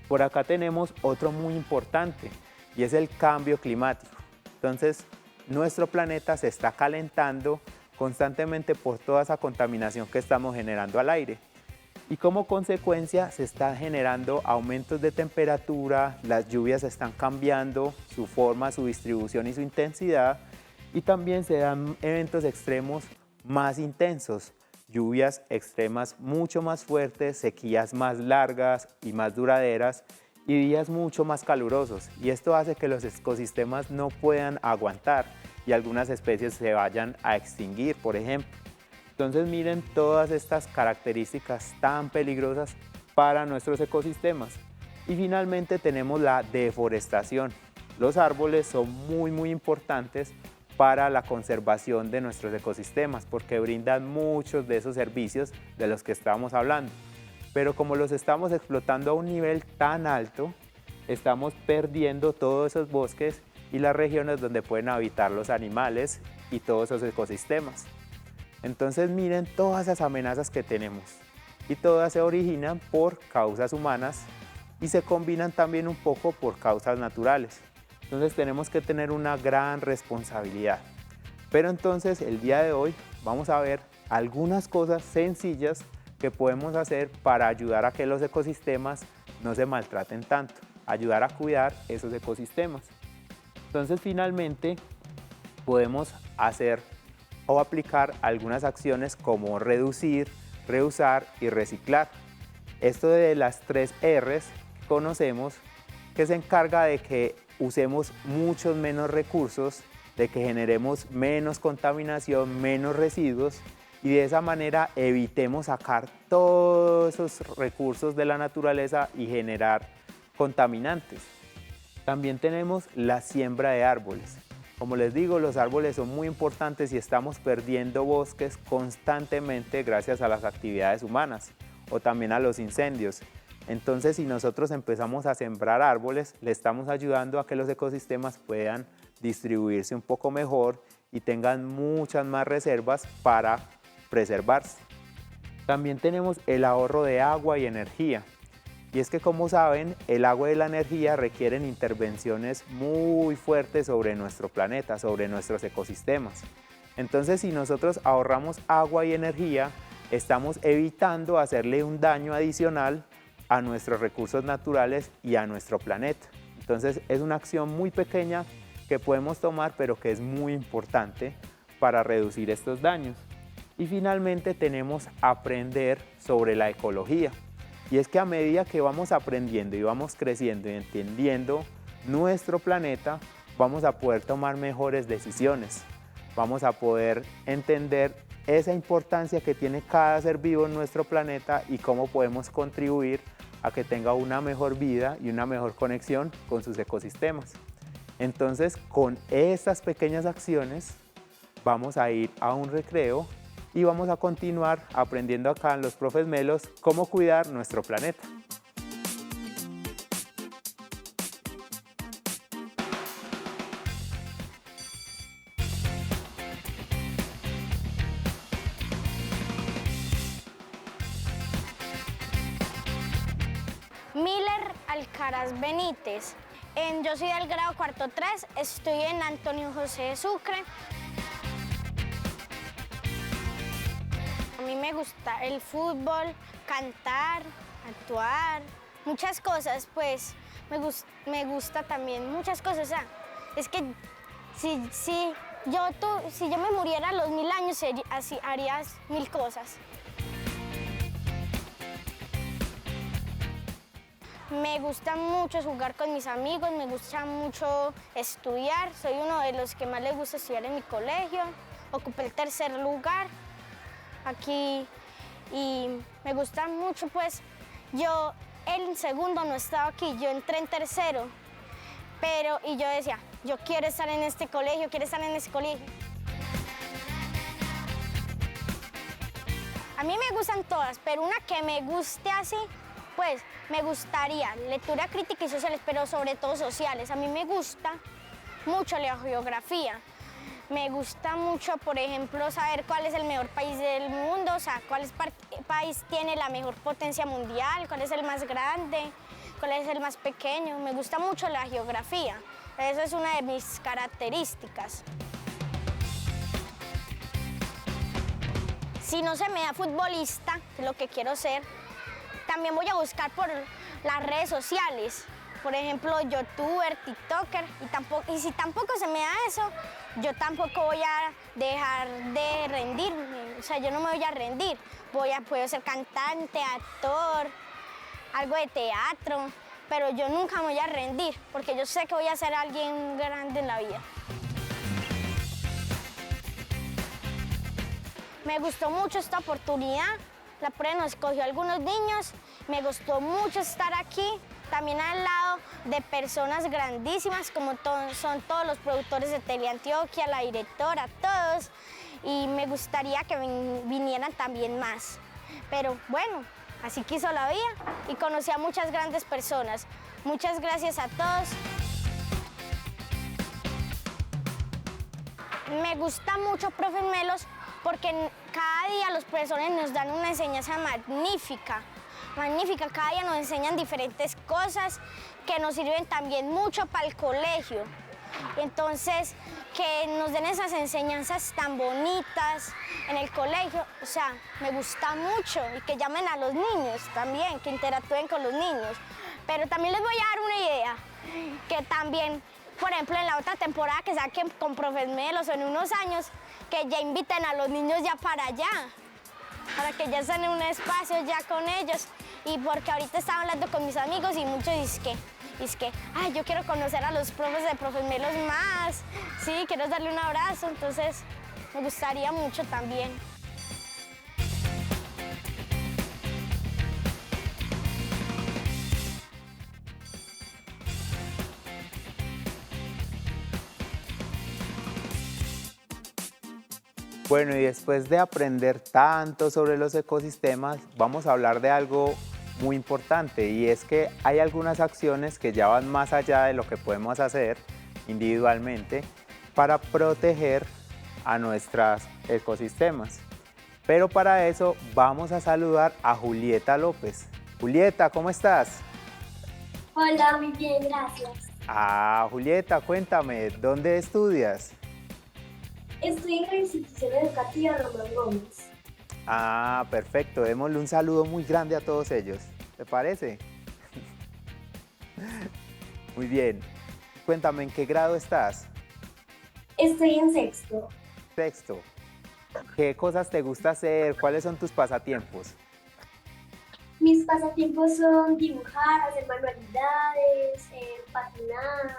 Por acá tenemos otro muy importante y es el cambio climático. Entonces, nuestro planeta se está calentando constantemente por toda esa contaminación que estamos generando al aire. Y como consecuencia se están generando aumentos de temperatura, las lluvias están cambiando su forma, su distribución y su intensidad, y también se dan eventos extremos más intensos, lluvias extremas mucho más fuertes, sequías más largas y más duraderas y días mucho más calurosos. Y esto hace que los ecosistemas no puedan aguantar y algunas especies se vayan a extinguir, por ejemplo. Entonces miren todas estas características tan peligrosas para nuestros ecosistemas. Y finalmente tenemos la deforestación. Los árboles son muy importantes para la conservación de nuestros ecosistemas porque brindan muchos de esos servicios de los que estábamos hablando. Pero como los estamos explotando a un nivel tan alto, estamos perdiendo todos esos bosques y las regiones donde pueden habitar los animales y todos esos ecosistemas. Entonces miren todas esas amenazas que tenemos y todas se originan por causas humanas y se combinan también un poco por causas naturales. Entonces tenemos que tener una gran responsabilidad. Pero entonces el día de hoy vamos a ver algunas cosas sencillas que podemos hacer para ayudar a que los ecosistemas no se maltraten tanto, ayudar a cuidar esos ecosistemas. Entonces finalmente podemos hacer o aplicar algunas acciones como reducir, reusar y reciclar. Esto de las 3 R's que conocemos, que se encarga de que usemos muchos menos recursos, de que generemos menos contaminación, menos residuos y de esa manera evitemos sacar todos esos recursos de la naturaleza y generar contaminantes. También tenemos la siembra de árboles. Como les digo, los árboles son muy importantes y estamos perdiendo bosques constantemente gracias a las actividades humanas o también a los incendios. Entonces, si nosotros empezamos a sembrar árboles, le estamos ayudando a que los ecosistemas puedan distribuirse un poco mejor y tengan muchas más reservas para preservarse. También tenemos el ahorro de agua y energía. Y es que, como saben, el agua y la energía requieren intervenciones muy fuertes sobre nuestro planeta, sobre nuestros ecosistemas. Entonces, si nosotros ahorramos agua y energía, estamos evitando hacerle un daño adicional a nuestros recursos naturales y a nuestro planeta. Entonces, es una acción muy pequeña que podemos tomar, pero que es muy importante para reducir estos daños. Y finalmente tenemos aprender sobre la ecología. Y es que a medida que vamos aprendiendo y vamos creciendo y entendiendo nuestro planeta, vamos a poder tomar mejores decisiones. Vamos a poder entender esa importancia que tiene cada ser vivo en nuestro planeta y cómo podemos contribuir a que tenga una mejor vida y una mejor conexión con sus ecosistemas. Entonces, con estas pequeñas acciones, vamos a ir a un recreo y vamos a continuar aprendiendo acá en los Profes Melos cómo cuidar nuestro planeta. Miller Alcaraz Benítez. Yo soy del grado cuarto 3, estoy en Antonio José de Sucre. A mí me gusta el fútbol, cantar, actuar, muchas cosas, pues me gusta también muchas cosas. O sea, es que si yo me muriera a los 1000 años, así harías 1000 cosas. Me gusta mucho jugar con mis amigos, me gusta mucho estudiar. Soy uno de los que más les gusta estudiar en mi colegio. Ocupé el 3er lugar aquí y me gusta mucho, pues yo en segundo no estaba aquí, yo entré en 3º, y yo decía, yo quiero estar en este colegio, quiero estar en ese colegio. A mí me gustan todas, pero una que me guste así, pues me gustaría lectura crítica y sociales, pero sobre todo sociales. A mí me gusta mucho la geografía. Me gusta mucho, por ejemplo, saber cuál es el mejor país del mundo, o sea, cuál país tiene la mejor potencia mundial, cuál es el más grande, cuál es el más pequeño. Me gusta mucho la geografía. Eso es una de mis características. Si no se me da futbolista, que es lo que quiero ser, también voy a buscar por las redes sociales. Por ejemplo, youtuber, tiktoker, y si tampoco se me da eso, yo tampoco voy a dejar de rendirme. O sea, yo no me voy a rendir. Puedo ser cantante, actor, algo de teatro, pero yo nunca me voy a rendir, porque yo sé que voy a ser alguien grande en la vida. Me gustó mucho esta oportunidad, la prueba nos escogió a algunos niños, me gustó mucho estar aquí, también al lado de personas grandísimas como son todos los productores de Teleantioquia, la directora, todos, y me gustaría que vinieran también más. Pero bueno, así quiso la vida y conocí a muchas grandes personas. Muchas gracias a todos. Me gusta mucho, Profe Melos, porque cada día los profesores nos dan una enseñanza magnífica. Cada día nos enseñan diferentes cosas que nos sirven también mucho para el colegio. Entonces, que nos den esas enseñanzas tan bonitas en el colegio, o sea, me gusta mucho, y que llamen a los niños también, que interactúen con los niños. Pero también les voy a dar una idea, que también, por ejemplo, en la otra temporada que saquen con Profes Melos o en unos años, que ya inviten a los niños ya para allá, para que ya estén en un espacio ya con ellos. Y porque ahorita estaba hablando con mis amigos y muchos dicen que ay, yo quiero conocer a los profes de Profes Melos más, sí, quiero darle un abrazo, entonces me gustaría mucho también. Bueno, y después de aprender tanto sobre los ecosistemas, vamos a hablar de algo muy importante, y es que hay algunas acciones que ya van más allá de lo que podemos hacer individualmente para proteger a nuestros ecosistemas. Pero para eso vamos a saludar a Julieta López. Julieta, ¿cómo estás? Hola, muy bien, gracias. Julieta, cuéntame, ¿dónde estudias? Estoy en la institución educativa Román Gómez. Perfecto. Démosle un saludo muy grande a todos ellos. ¿Te parece? Muy bien. Cuéntame, ¿en qué grado estás? Estoy en sexto. Sexto. ¿Qué cosas te gusta hacer? ¿Cuáles son tus pasatiempos? Mis pasatiempos son dibujar, hacer manualidades, patinar.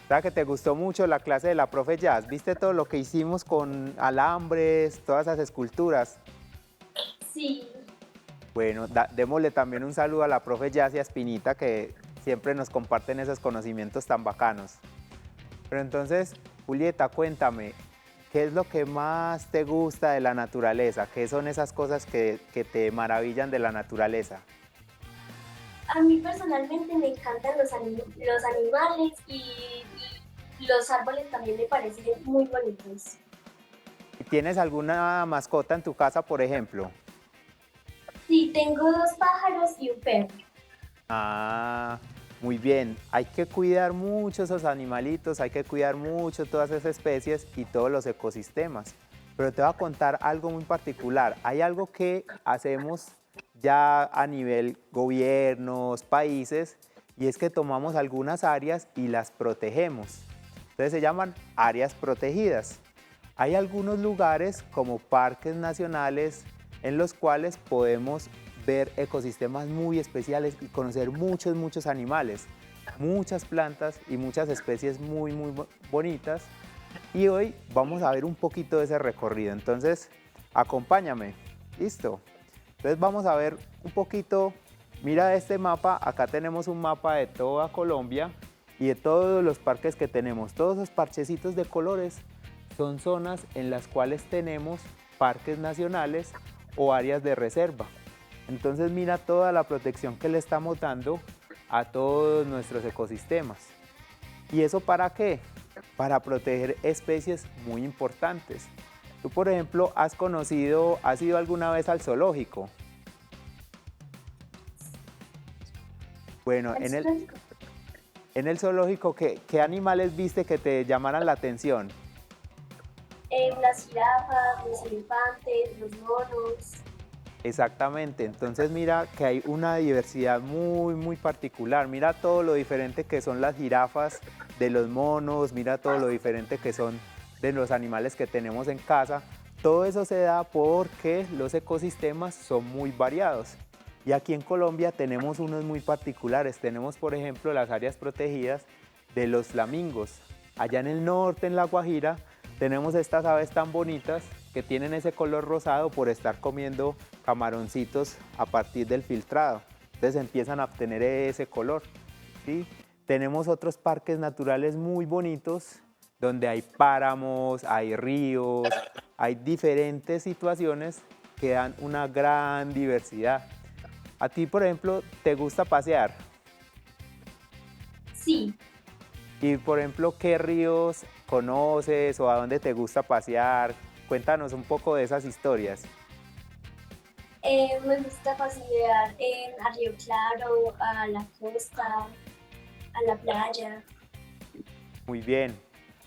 O sea, que te gustó mucho la clase de la profe Jazz. ¿Viste todo lo que hicimos con alambres, todas esas esculturas? Sí. Bueno, démosle también un saludo a la profe Jazz y a Espinita, que siempre nos comparten esos conocimientos tan bacanos. Pero entonces, Julieta, cuéntame, ¿qué es lo que más te gusta de la naturaleza? ¿Qué son esas cosas que te maravillan de la naturaleza? A mí personalmente me encantan los animales y los árboles también me parecen muy bonitos. ¿Tienes alguna mascota en tu casa, por ejemplo? Sí, tengo 2 pájaros y un perro. Muy bien. Hay que cuidar mucho esos animalitos, hay que cuidar mucho todas esas especies y todos los ecosistemas. Pero te voy a contar algo muy particular. Hay algo que hacemos ya a nivel gobiernos, países, y es que tomamos algunas áreas y las protegemos. Entonces se llaman áreas protegidas. Hay algunos lugares como parques nacionales en los cuales podemos ver ecosistemas muy especiales y conocer muchos animales, muchas plantas y muchas especies muy bonitas. Y hoy vamos a ver un poquito de ese recorrido. Entonces, acompáñame. ¿Listo? Entonces vamos a ver un poquito. Mira este mapa. Acá tenemos un mapa de toda Colombia y de todos los parques que tenemos. Todos esos parchecitos de colores son zonas en las cuales tenemos parques nacionales o áreas de reserva. Entonces mira toda la protección que le estamos dando a todos nuestros ecosistemas. ¿Y eso para qué? Para proteger especies muy importantes. Tú, por ejemplo, has ido alguna vez al zoológico? Bueno, en el zoológico, ¿qué animales viste que te llamaran la atención? Las jirafas, los elefantes, los monos. Exactamente, entonces mira que hay una diversidad muy particular. Mira todo lo diferente que son las jirafas de los monos, mira todo lo diferente que son de los animales que tenemos en casa. Todo eso se da porque los ecosistemas son muy variados. Y aquí en Colombia tenemos unos muy particulares. Tenemos, por ejemplo, las áreas protegidas de los flamingos. Allá en el norte, en La Guajira, tenemos estas aves tan bonitas que tienen ese color rosado por estar comiendo camaroncitos a partir del filtrado. Entonces empiezan a obtener ese color, ¿sí? Tenemos otros parques naturales muy bonitos donde hay páramos, hay ríos, hay diferentes situaciones que dan una gran diversidad. A ti, por ejemplo, ¿te gusta pasear? Sí. Y, por ejemplo, ¿qué ríos conoces o a dónde te gusta pasear? Cuéntanos un poco de esas historias. Me gusta pasear a Río Claro, a la costa, a la playa. Muy bien.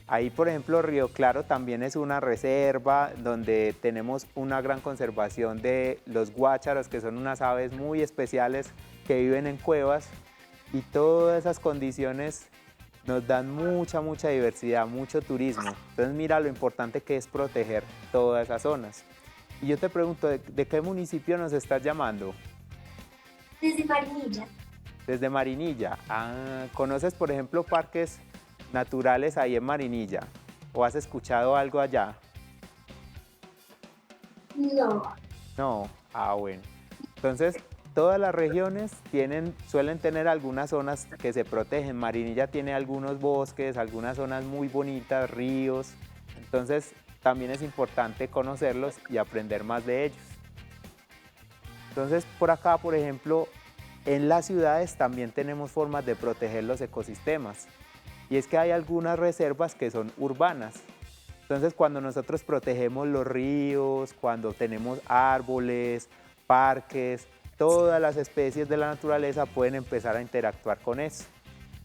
Ahí, por ejemplo, Río Claro también es una reserva donde tenemos una gran conservación de los guácharos, que son unas aves muy especiales que viven en cuevas, y todas esas condiciones nos dan mucha diversidad, mucho turismo. Entonces mira lo importante que es proteger todas esas zonas. Y yo te pregunto, ¿de qué municipio nos estás llamando? Desde Marinilla. Desde Marinilla. Ah, ¿conoces, por ejemplo, parques naturales ahí en Marinilla? ¿O has escuchado algo allá? No. No, bueno. Entonces, todas las regiones suelen tener algunas zonas que se protegen. Marinilla tiene algunos bosques, algunas zonas muy bonitas, ríos. Entonces, también es importante conocerlos y aprender más de ellos. Entonces, por acá, por ejemplo, en las ciudades también tenemos formas de proteger los ecosistemas. Y es que hay algunas reservas que son urbanas. Entonces, cuando nosotros protegemos los ríos, cuando tenemos árboles, parques, todas las especies de la naturaleza pueden empezar a interactuar con eso.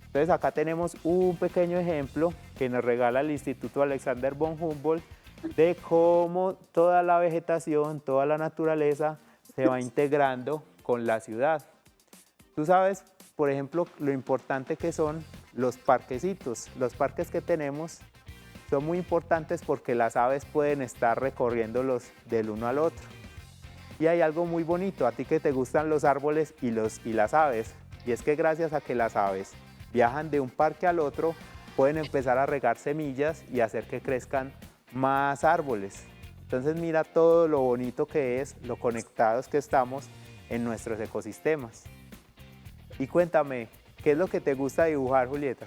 Entonces, acá tenemos un pequeño ejemplo que nos regala el Instituto Alexander von Humboldt de cómo toda la vegetación, toda la naturaleza se va integrando con la ciudad. Tú sabes, por ejemplo, lo importante que son los parquecitos. Los parques que tenemos son muy importantes porque las aves pueden estar recorriéndolos del uno al otro. Y hay algo muy bonito, a ti que te gustan los árboles y las aves, y es que gracias a que las aves viajan de un parque al otro, pueden empezar a regar semillas y hacer que crezcan más árboles. Entonces mira todo lo bonito que es, lo conectados que estamos en nuestros ecosistemas. Y cuéntame, ¿qué es lo que te gusta dibujar, Julieta?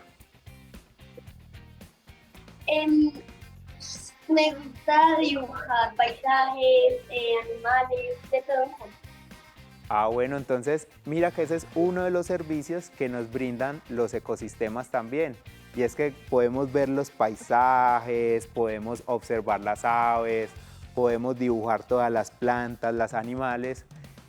Me gusta dibujar paisajes, animales, de todo un poco. Bueno, entonces mira que ese es uno de los servicios que nos brindan los ecosistemas también. Y es que podemos ver los paisajes, podemos observar las aves, podemos dibujar todas las plantas, los animales.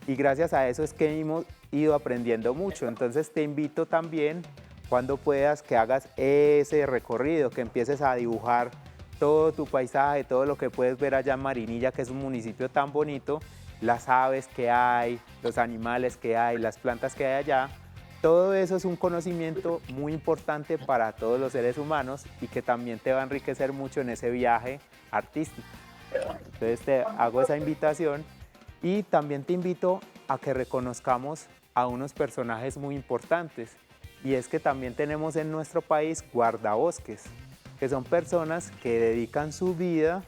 Y gracias a eso es que hemos ido aprendiendo mucho. Entonces te invito también, cuando puedas, que hagas ese recorrido, que empieces a dibujar todo tu paisaje, todo lo que puedes ver allá en Marinilla, que es un municipio tan bonito, las aves que hay, los animales que hay, las plantas que hay allá. Todo eso es un conocimiento muy importante para todos los seres humanos y que también te va a enriquecer mucho en ese viaje artístico. Entonces te hago esa invitación y también te invito a que reconozcamos a unos personajes muy importantes. Y es que también tenemos en nuestro país guardabosques, que son personas que dedican su vida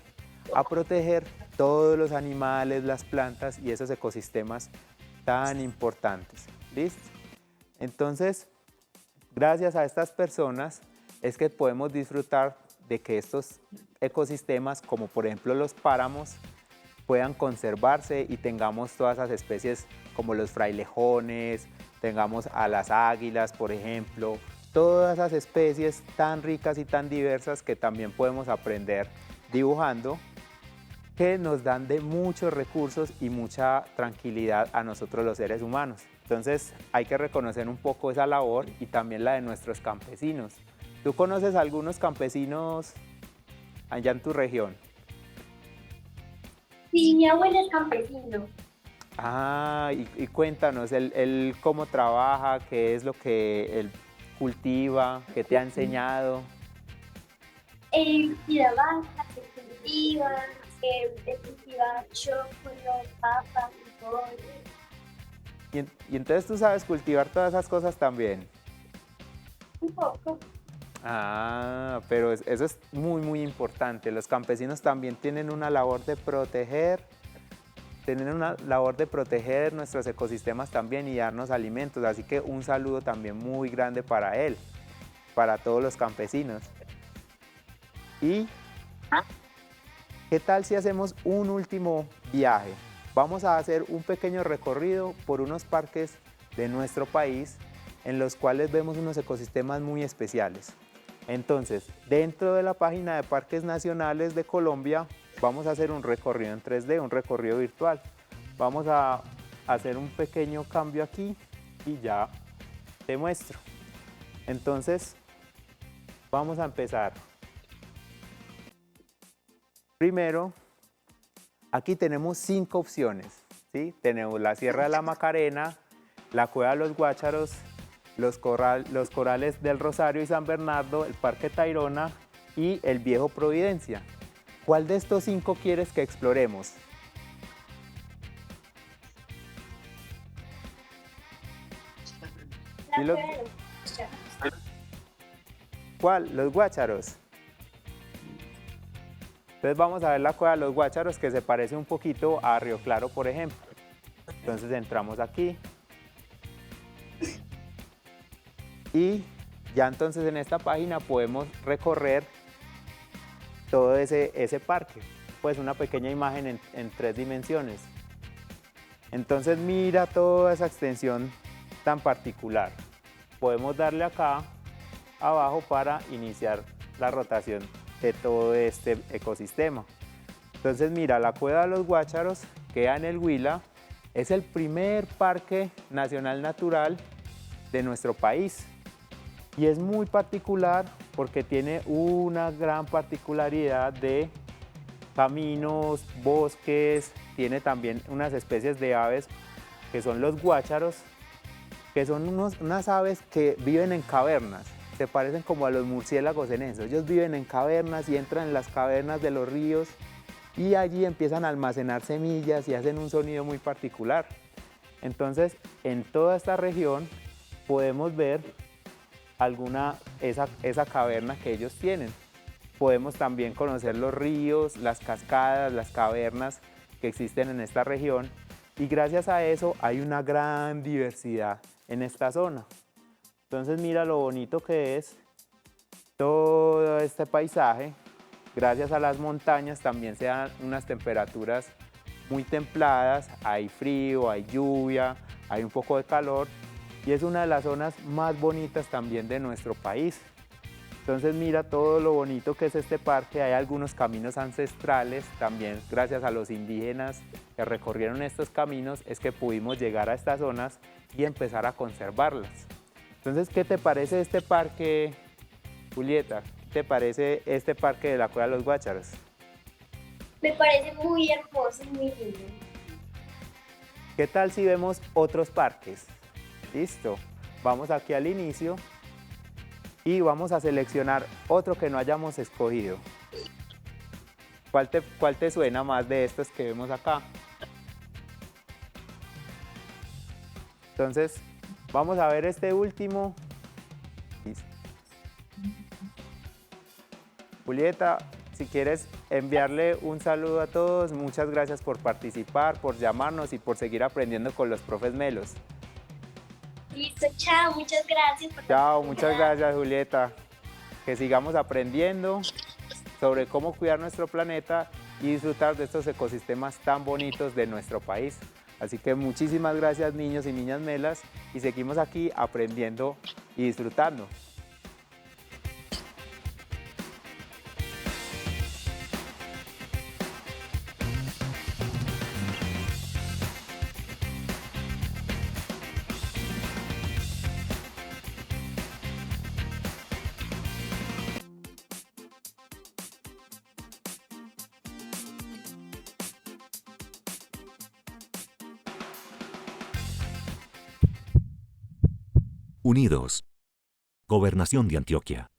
a proteger todos los animales, las plantas y esos ecosistemas tan importantes. ¿Listo? Entonces, gracias a estas personas es que podemos disfrutar de que estos ecosistemas, como por ejemplo los páramos, puedan conservarse y tengamos todas esas especies como los frailejones, tengamos a las águilas, por ejemplo, todas esas especies tan ricas y tan diversas que también podemos aprender dibujando, que nos dan de muchos recursos y mucha tranquilidad a nosotros los seres humanos. Entonces hay que reconocer un poco esa labor y también la de nuestros campesinos. ¿Tú conoces a algunos campesinos allá en tu región? Sí, mi abuelo es campesino. Ah, y cuéntanos, él cómo trabaja, qué es lo que él cultiva, qué te ha enseñado. Él cultiva vacas, él cultiva chocolo, papa, frijol. Y entonces tú sabes cultivar todas esas cosas también. Un poco. Ah, pero eso es muy, muy importante. Los campesinos también tienen una labor de proteger, nuestros ecosistemas también y darnos alimentos. Así que un saludo también muy grande para él, para todos los campesinos. ¿Y qué tal si hacemos un último viaje? Vamos a hacer un pequeño recorrido por unos parques de nuestro país en los cuales vemos unos ecosistemas muy especiales. Entonces, dentro de la página de Parques Nacionales de Colombia, vamos a hacer un recorrido en 3D, un recorrido virtual. Vamos a hacer un pequeño cambio aquí y ya te muestro. Entonces, vamos a empezar. Primero, aquí tenemos 5 opciones, ¿sí? Tenemos la Sierra de la Macarena, la Cueva de los Guácharos, los corales del Rosario y San Bernardo, el Parque Tayrona y el Viejo Providencia. ¿Cuál de estos 5 quieres que exploremos? ¿Cuál? Los Guácharos. Entonces vamos a ver la Cueva de los Guácharos, que se parece un poquito a Río Claro, por ejemplo. Entonces entramos aquí. Y ya entonces en esta página podemos recorrer todo ese parque. Pues una pequeña imagen en 3 dimensiones. Entonces mira toda esa extensión tan particular. Podemos darle acá abajo para iniciar la rotación de todo este ecosistema. Entonces mira, la Cueva de los Guácharos queda en el Huila, es el primer parque nacional natural de nuestro país y es muy particular porque tiene una gran particularidad de caminos, bosques, tiene también unas especies de aves que son los guácharos, que son unas aves que viven en cavernas. Se parecen como a los murciélagos en eso. Ellos viven en cavernas y entran en las cavernas de los ríos y allí empiezan a almacenar semillas y hacen un sonido muy particular. Entonces, en toda esta región podemos ver esa caverna que ellos tienen. Podemos también conocer los ríos, las cascadas, las cavernas que existen en esta región y gracias a eso hay una gran diversidad en esta zona. Entonces mira lo bonito que es todo este paisaje. Gracias a las montañas también se dan unas temperaturas muy templadas, hay frío, hay lluvia, hay un poco de calor y es una de las zonas más bonitas también de nuestro país. Entonces mira todo lo bonito que es este parque, hay algunos caminos ancestrales, también gracias a los indígenas que recorrieron estos caminos es que pudimos llegar a estas zonas y empezar a conservarlas. Entonces, ¿qué te parece este parque, Julieta? ¿Qué te parece este parque de la Cueva de los Guácharos? Me parece muy hermoso y muy lindo. ¿Qué tal si vemos otros parques? Listo, vamos aquí al inicio y vamos a seleccionar otro que no hayamos escogido. ¿Cuál te suena más de estos que vemos acá? Entonces, vamos a ver este último. Julieta, si quieres enviarle un saludo a todos, muchas gracias por participar, por llamarnos y por seguir aprendiendo con los profes Melos. Listo, chao, muchas gracias. Chao, muchas gracias Julieta. Que sigamos aprendiendo sobre cómo cuidar nuestro planeta y disfrutar de estos ecosistemas tan bonitos de nuestro país. Así que muchísimas gracias, niños y niñas melas, y seguimos aquí aprendiendo y disfrutando. Unidos. Gobernación de Antioquia.